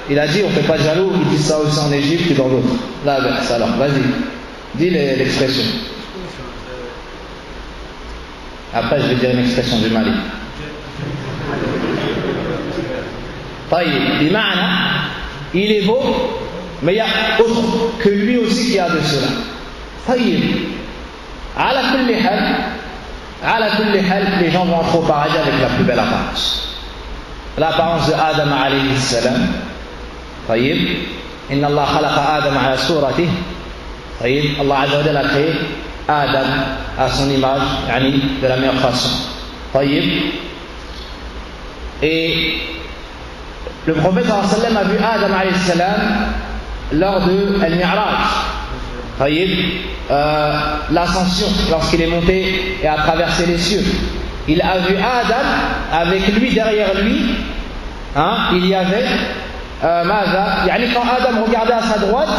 [SPEAKER 1] Il a dit on ne fait pas de jaloux, il dit ça aussi en Égypte et dans d'autres. Là, alors, vas-y. Dis l'expression. Après, je vais dire une expression du Mali. Taïb. Bima'na, il est beau, mais il y a autre que lui aussi qui a de cela. Taïb. Ala kulli hal, les gens vont entrer au paradis avec la plus belle apparence. L'apparence de Adam alayhi salam. Taïb. Inna Allah khalaqa Adam ala suratihi. Taïb. Allah azza wa jalla a créé Adam à son image, de la meilleure façon. Taïb. Et le prophète sallallahu alayhi wa sallam a vu Adam alayhi salam lors de Al-Mi'raj. L'ascension, lorsqu'il est monté et a traversé les cieux. Il a vu Adam, avec lui, derrière lui, il y avait quand Adam regardait à sa droite,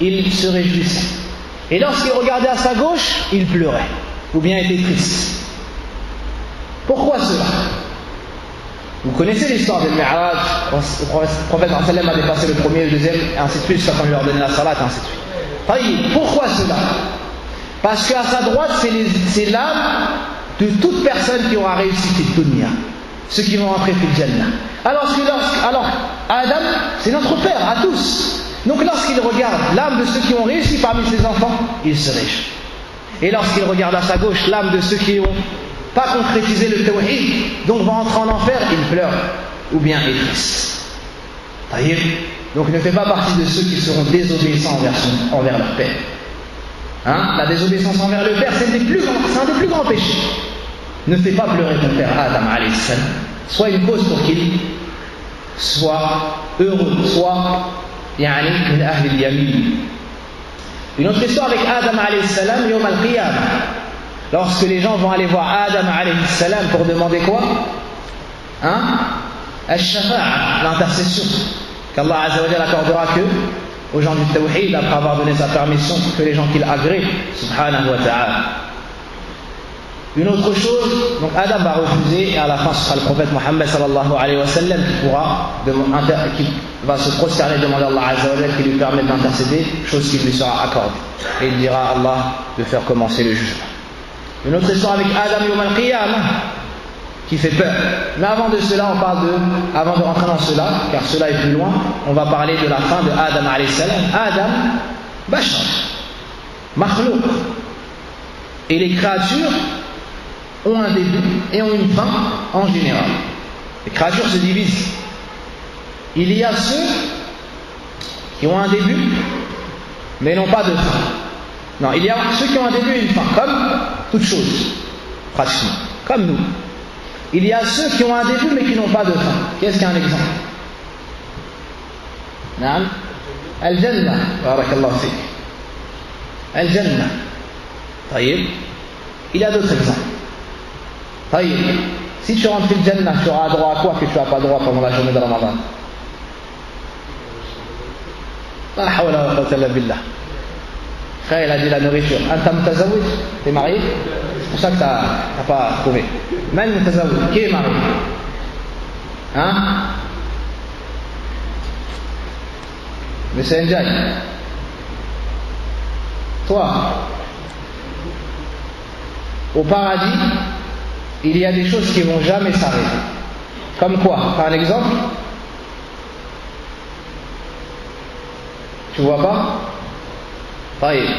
[SPEAKER 1] il se réjouissait. Et lorsqu'il regardait à sa gauche, il pleurait, ou bien était triste. Pourquoi cela? Vous connaissez l'histoire du Mi'raj. Le prophète a dépassé le premier et le deuxième, et ainsi de suite, jusqu'à quand il lui a ordonné la salat, et ainsi de suite. Pourquoi cela? Parce qu'à sa droite, c'est l'âme de toute personne qui aura réussi cette dunya, ceux qui vont entrer fil Jannah. Alors Adam, c'est notre père à tous. Donc lorsqu'il regarde l'âme de ceux qui ont réussi parmi ses enfants, il se réjouit. Et lorsqu'il regarde à sa gauche l'âme de ceux qui n'ont pas concrétisé le tawhid, donc vont entrer en enfer, il pleure ou bien est triste. Donc il ne fait pas partie de ceux qui seront désobéissants envers leur père. La désobéissance envers le père, c'est un des plus grands péchés. Ne fais pas pleurer ton père Adam alayhi salam. Sois une cause pour qu'il soit heureux, soit min ahli al-yamin. Une autre histoire avec Adam alayhi salam, yawm al-qiyamah. Lorsque les gens vont aller voir Adam alayhi salam pour demander quoi? Al-shafa'a, l'intercession. Qu'Allah azza wa jalla accordera que aux gens du tawhid, après avoir donné sa permission, que les gens qu'il agrée, subhanahu wa ta'ala. Une autre chose, donc Adam va refuser, et à la fin ce sera le prophète Mohammed sallallahu alayhi wa sallam qui va se prosterner et demander à Allah Azza wa Jalla qui lui permette d'intercéder, chose qui lui sera accordée. Et il dira à Allah de faire commencer le jugement. Une autre histoire avec Adam Yawm al-Qiyamah qui fait peur. Mais avant de cela, avant de rentrer dans cela, car cela est plus loin, on va parler de la fin de Adam alayhi salam. Adam, Bashar, Makhlouk. Et les créatures ont un début et ont une fin en général. Les créatures se divisent. Il y a ceux qui ont un début mais n'ont pas de fin. Non, il y a ceux qui ont un début et une fin, comme toute chose, pratiquement, comme nous. Il y a ceux qui ont un début mais qui n'ont pas de fin. Qu'est-ce qu'un exemple? Naam, Al-Jannah, barakallahu fik. Al-Jannah. Taïb. Il y a d'autres exemples. Taïb. Si tu rentres dans le Jannah, tu auras droit à quoi que tu n'as pas droit pendant la journée de Ramadan? La hawla wa quwwata illa billah. Frère, il a dit la nourriture. Anta mutazawwij, t'es marié? C'est pour ça que tu n'as pas trouvé. Man mutazawwij, qui est marié? Hein? Monsieur Njai. Toi. Au paradis, il y a des choses qui ne vont jamais s'arrêter. Comme quoi? Par un exemple? Tu vois pas? Taïb.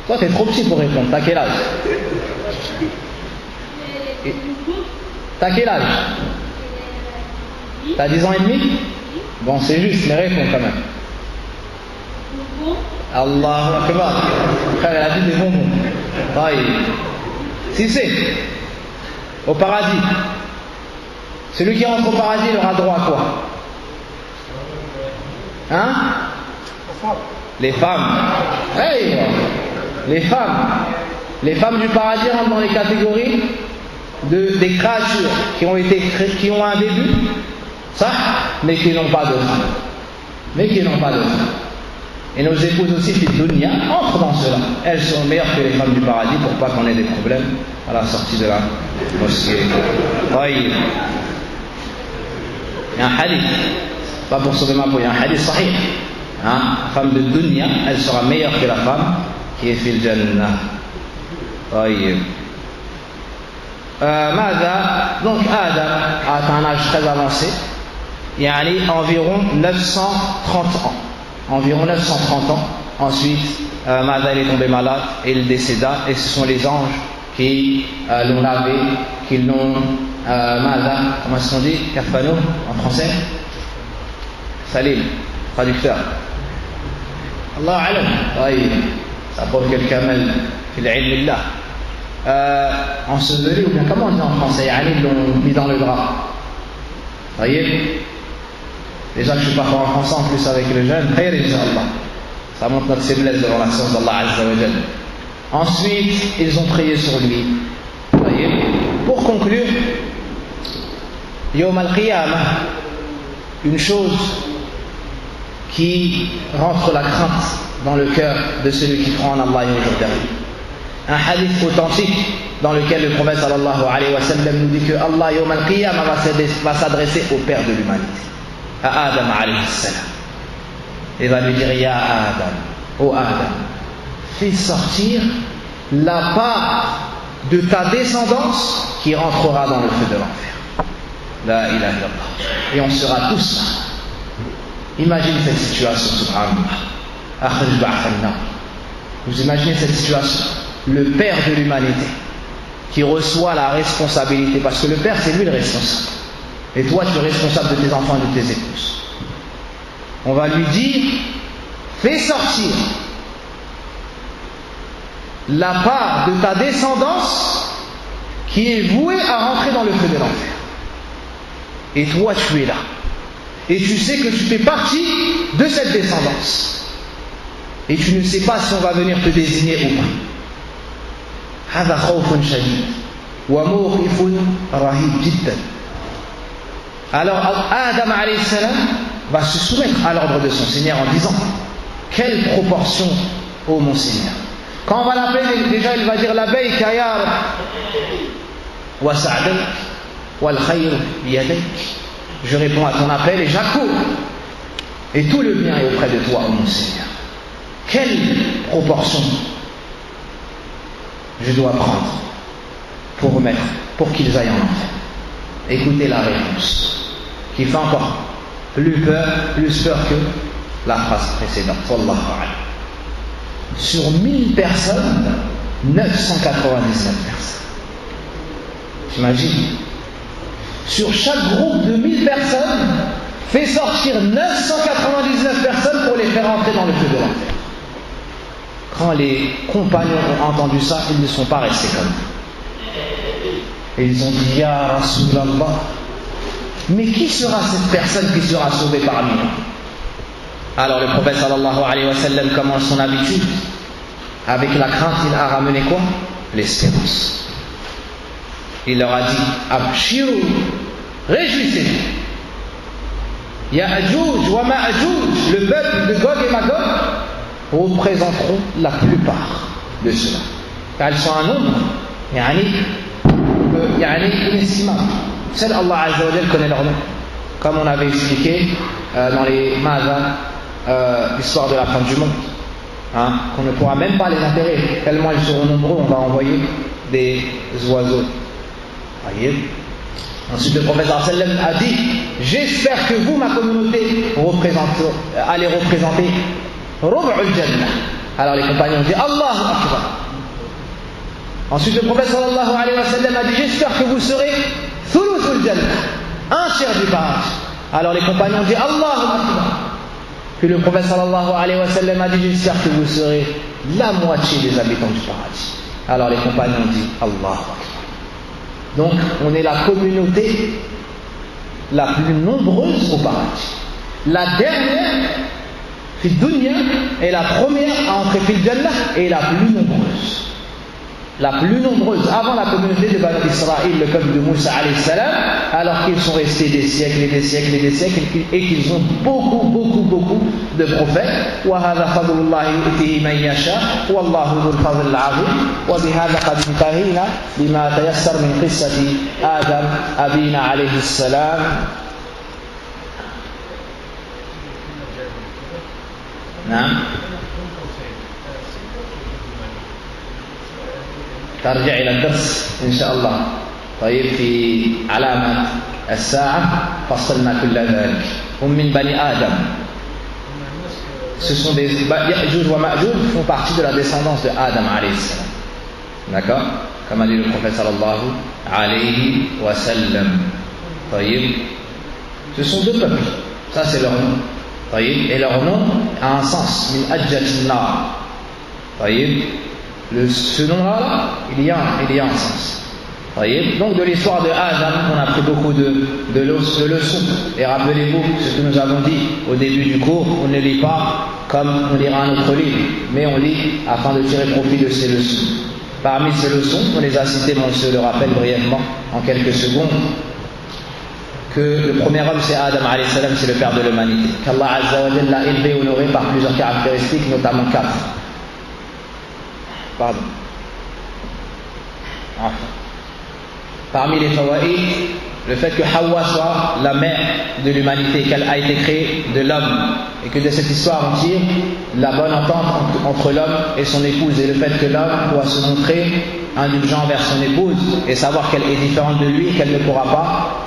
[SPEAKER 1] Toi, t'es trop petit pour répondre. T'as quel âge? T'as quel âge? T'as 10 ans et demi? Bon, c'est juste, mais réponds quand même. Allahu Akbar. Frère, elle a dit des bonbons. Taïb. Si c'est au paradis, celui qui rentre au paradis, il aura droit à quoi? Hein? Les femmes. Hey, les femmes. Les femmes du paradis rentrent dans les catégories des créatures qui ont un début, ça, mais qui n'ont pas de fin. Et nos épouses aussi, fil dunya, entrent dans cela. Elles sont meilleures que les femmes du paradis pour pas qu'on ait des problèmes à la sortie de la mosquée. Il y a un hadith, pas pour sauver ma peau, il y a un hadith sahih. La femme de dunya, elle sera meilleure que la femme qui est fil jannah. Donc Adam a atteint un âge très avancé, il y a environ 930 ans. Environ 930 ans. Ensuite, il est tombé malade et il décéda. Et ce sont les anges qui l'ont lavé, qui l'ont... comment est-ce qu'on dit? Kafano en français? Salim, traducteur. Allah alam. Ça prouve que le kamel, fil ilmillah. Enseveli, ou bien comment on dit en français? Ils l'ont mis dans le drap. Voyez? Déjà que je ne suis pas fort en français, en plus avec le jeune, ça montre notre faiblesse devant la science d'Allah Azza wa Jalla. Ensuite, ils ont prié sur lui. Voyez? Pour conclure, Yawm al-Qiyamah, une chose qui rentre la crainte dans le cœur de celui qui croit en Allah et au jour dernier. Un hadith authentique dans lequel le prophète sallallahu alayhi wa sallam nous dit que Allah Yawm al-Qiyamah va s'adresser au Père de l'humanité, à Adam alayhi salam, et va lui dire: Ya Adam, ô Adam, fais sortir la part de ta descendance qui rentrera dans le feu de l'enfer. La ilaha illallah. Et on sera tous là. Imagine cette situation, subhanallah. Vous imaginez cette situation? Le Père de l'humanité qui reçoit la responsabilité, parce que le Père, c'est lui le responsable. Et toi, tu es responsable de tes enfants et de tes épouses. On va lui dire: fais sortir la part de ta descendance qui est vouée à rentrer dans le feu de l'enfer. Et toi, tu es là. Et tu sais que tu fais partie de cette descendance. Et tu ne sais pas si on va venir te désigner ou pas. هذا خوف شديد وموقف رهيب جدا. Alors Adam alayhi salam va se soumettre à l'ordre de son Seigneur en disant: quelle proportion, ô mon Seigneur, Quand on va l'appeler, déjà il va dire labbayka ya Rabb wa sa'dayk wal khayr biyadayk. Je réponds à ton appel et j'accours. Et tout le bien est auprès de toi, oh mon Seigneur. Quelle proportion je dois prendre pour qu'ils aillent en enfer? Écoutez la réponse, qui fait encore plus peur que la phrase précédente. Wallahu a'lam. Sur 1000 personnes, 999 personnes. J'imagine. Sur chaque groupe de 1000 personnes, fait sortir 999 personnes pour les faire entrer dans le feu de l'enfer. Quand les compagnons ont entendu ça, ils ne sont pas restés comme ça. Et ils ont dit, Ya Rasulallah, mais qui sera cette personne qui sera sauvée parmi nous? Alors le prophète sallallahu alayhi wa sallam, comme en son habitude, avec la crainte, il a ramené quoi? L'espérance. Il leur a dit, Abshirou, réjouissez-vous. Ya'juj wa Ma'juj, le peuple de Gog et Magog, représenteront la plupart de ceux-là. Car ils sont un nombre, inestimable. Seul Allah Azza wa Jal connaît leur nom. Comme on avait expliqué dans les Maza, l'histoire de la fin du monde, qu'on ne pourra même pas les enterrer, tellement ils seront nombreux, on va envoyer des oiseaux. Voyez. Ensuite le prophète sallam a dit, j'espère que vous, ma communauté, allez représenter Rub'ul Jannah. Alors les compagnons ont dit Allahu Akbar. Ensuite le prophète sallallahu alayhi wa sallam a dit, j'espère que vous serez Thuluthul Jannah, un tiers du paradis. Alors les compagnons ont dit Allahu Akbar. Puis le prophète sallallahu alayhi wa sallam a dit, j'espère que vous serez la moitié des habitants du paradis. Alors les compagnons ont dit Allahu Akbar. Donc, on est la communauté la plus nombreuse au paradis. La dernière, fi dunya, est la première à entrer fil Jannah et la plus nombreuse. La plus nombreuse avant la communauté de Bani Israël, le peuple de Moussa alayhi salam, alors qu'ils sont restés des siècles et des siècles et des siècles et qu'ils ont beaucoup de prophètes. وَهَذَا فَضْلُ اللَّهِ يُؤْتِيهِ مَن يَشَاءُ وَاللَّهُ ذُو الْفَضْلِ الْعَظِيمِ وبهذا قد انتهينا بما تيسر من قصة آدم أبينا عليه السلام. نعم. ترجع إلى الدرس إن شاء الله. طيب في علامة الساعة فصلنا كل ذلك. هم من بني آدم. Ce sont des Ya'juj wa Ma'juj font partie de la descendance de Adam alayhi salam. D'accord? Comme a dit le prophète sallallahu alayhi wa sallam. طيب. Ce sont deux peuples. Ça c'est leur nom. طيب. Et leur nom a un sens. Min ajjat nar. طيب. Ce nom-là, il y a un sens. Voyez. Donc de l'histoire de Adam, on a pris beaucoup de leçons. Et rappelez-vous ce que nous avons dit au début du cours, on ne lit pas comme on lira un autre livre, mais on lit afin de tirer profit de ces leçons. Parmi ces leçons, on les a citées, mais on se le rappelle brièvement en quelques secondes, que le premier homme c'est Adam alayhi salam, c'est le père de l'humanité. Qu'Allah Azza wa Jalla l'a élevé et honoré par plusieurs caractéristiques, notamment 4. Pardon. Enfin. Parmi les fawaïd, le fait que Hawa soit la mère de l'humanité, qu'elle a été créée de l'homme, et que de cette histoire on tire la bonne entente entre l'homme et son épouse, et le fait que l'homme doit se montrer indulgent envers son épouse et savoir qu'elle est différente de lui, qu'elle ne pourra pas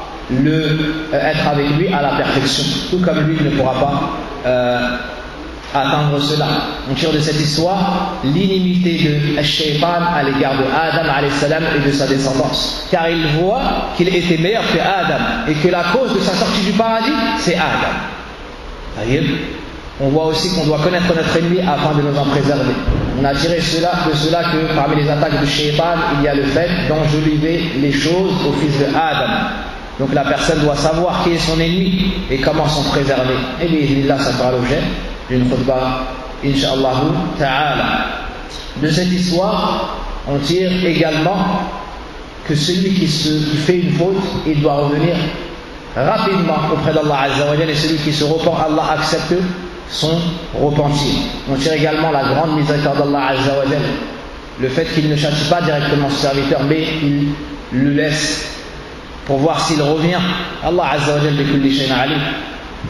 [SPEAKER 1] être avec lui à la perfection, tout comme lui ne pourra pas atteindre cela. On tire de cette histoire l'inimité de Shaytan à l'égard de Adam alayhi salam et de sa descendance, car il voit qu'il était meilleur que Adam et que la cause de sa sortie du paradis c'est Adam. On voit aussi qu'on doit connaître notre ennemi afin de nous en préserver. On a tiré de cela que parmi les attaques de Shaytan il y a le fait d'enjoliver les choses au fils de Adam. Donc la personne doit savoir qui est son ennemi et comment s'en préserver. Et bien là ça sera l'objet d'une khutbah, Inch'Allah ta'ala. De cette histoire, on tire également que celui qui fait une faute, il doit revenir rapidement auprès d'Allah Azza wa Jalla, et celui qui se repent, Allah accepte son repentir. On tire également la grande miséricorde d'Allah Azza wa Jalla, le fait qu'il ne châtie pas directement son serviteur, mais il le laisse pour voir s'il revient. Allah Azza wa Jalla bi kulli shay'in alim.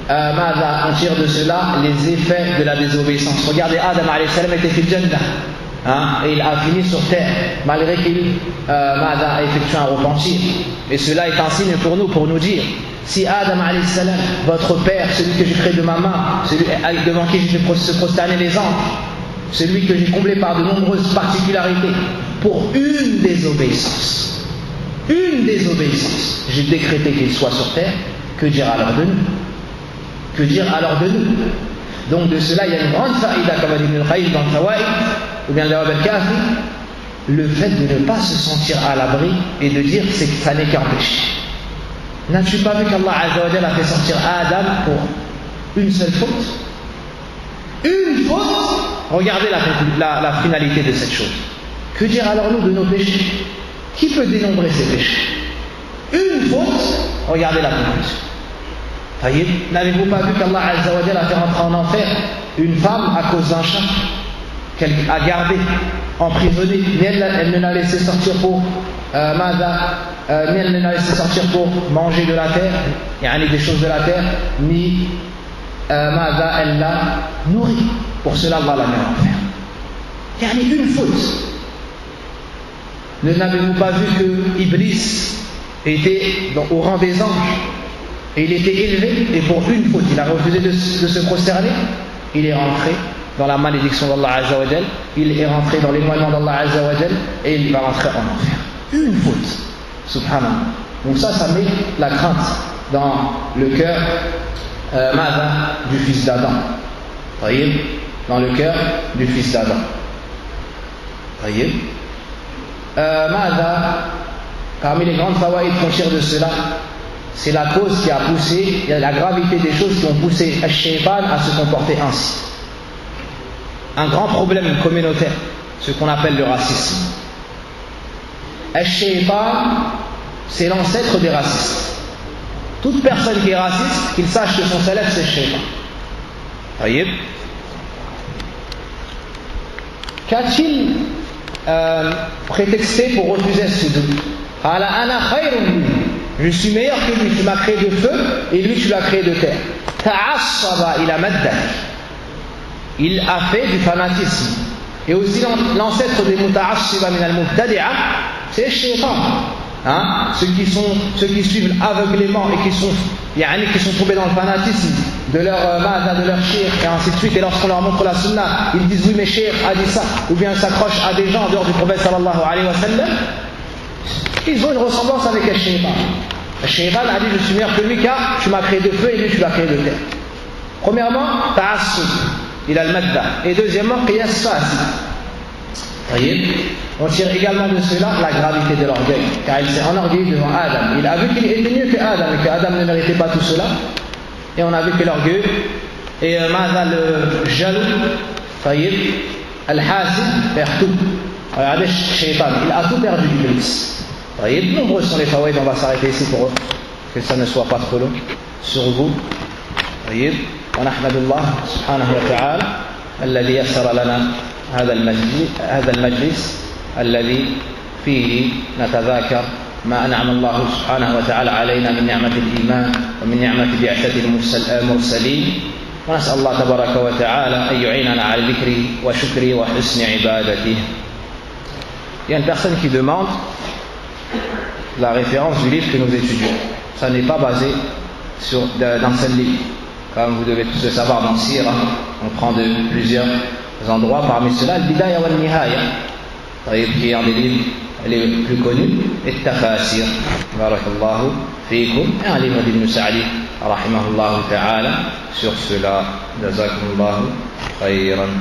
[SPEAKER 1] On tire de cela les effets de la désobéissance. Regardez, Adam alayhi salam était fil jannah, et il a fini sur terre malgré qu'il a effectué un repentir. Et cela est un signe pour nous dire, si Adam alayhi salam, votre père, celui que j'ai créé de ma main, celui devant qui j'ai fait se prosterner les anges, celui que j'ai comblé par de nombreuses particularités, pour une désobéissance, j'ai décrété qu'il soit sur terre, que dire alors de nous? Que dire alors de nous? Donc de cela il y a une grande faïda, comme a dit Ibn al-Qayyim dans le Fawaïd, ou bien le Jawab al-Kafi, le fait de ne pas se sentir à l'abri et de dire que ça n'est qu'un péché. N'as-tu pas vu qu'Allah Azza wa Jalla a fait sortir Adam pour une seule faute? Une faute. Regardez la finalité de cette chose. Que dire alors nous de nos péchés? Qui peut dénombrer ces péchés? Une faute. Regardez la conclusion. N'avez-vous pas vu qu'Allah Azza wa Jalla a fait rentrer en enfer une femme à cause d'un chat qu'elle a gardé, emprisonnée, ni elle ne l'a laissé sortir pour ni elle ne l'a laissé sortir pour manger de la terre, des choses de la terre, ni elle l'a nourrie. Pour cela Allah l'a mis en enfer. Une faute. N'avez-vous pas vu que Iblis était au rang des anges et il était élevé, et pour une faute il a refusé de se prosterner, il est rentré dans la malédiction d'Allah Azza wa Jal, il est rentré dans l'éloignement d'Allah Azza wa Jal, et il va rentrer en enfer. Une faute, subhanallah. Donc ça met la crainte dans le cœur du fils d'Adam. Voyez, dans le cœur du fils d'Adam. Voyez, parmi les grandes fawaïd qu'on tire de cela, c'est la cause qui a poussé, la gravité des choses qui ont poussé Ash-Shaytan à se comporter ainsi. Un grand problème communautaire, ce qu'on appelle le racisme. Ash-Shaytan, c'est l'ancêtre des racistes. Toute personne qui est raciste, qu'il sache que son salaf c'est Shaytan. Voyez, qu'a-t-il prétexté pour refuser ce doute? Je suis meilleur que lui, tu m'as créé de feu et lui tu l'as créé de terre. Il a fait du fanatisme. Et aussi l'ancêtre des muta'assiba min al-mubtadi'a, c'est Shaytan. Ceux qui suivent aveuglément et qui sont tombés dans le fanatisme de leur shirk et ainsi de suite, et lorsqu'on leur montre la sunna, ils disent oui mais shirk a dit ça, ou bien ils s'accrochent à des gens en dehors du prophète sallallahu alayhi wa sallam. Ils ont une ressemblance avec Al-Shaytan. Al-Shaytan a dit je suis meilleur que lui car tu m'as créé de feu et lui tu l'as créé de terre. Premièrement, ta'assub, il a le madda. Et deuxièmement, qiyas fasi. Voyez, on tire également de cela la gravité de l'orgueil, car il s'est enorgueilli devant Adam. Il a vu qu'il était mieux que Adam et que Adam ne méritait pas tout cela. Et on a vu que l'orgueil et le jaloux, al-hasid, perd tout. Regardez, Shaytan, il a tout perdu du Iblis. Voyez, nombreux sont les fawaïd, on va s'arrêter ici pour que ça ne soit pas trop long sur vous. Voyez, ونحمد الله سبحانه وتعالى الذي يسر لنا هذا المجلس الذي فيه نتذاكر ما أنعم الله سبحانه وتعالى علينا من نعمة الإيمان ومن نعمة بعثة المرسلين ونسأل الله تبارك وتعالى أن يعيننا على ذكره وشكره وحسن عبادته. Il y a une personne qui demande la référence du livre que nous étudions. Ça n'est pas basé d'un seul livre. Comme vous devez tous le savoir dans Sira, on prend de plusieurs endroits, parmi ceux-là, le Bidaya wal Nihaya, qui est un des livres les plus connus, et Tafasir, barakallahu fiikum, et un livre d'Ibn Sa'di, rahimahullahu ta'ala, sur cela, jazakumullahu khayran.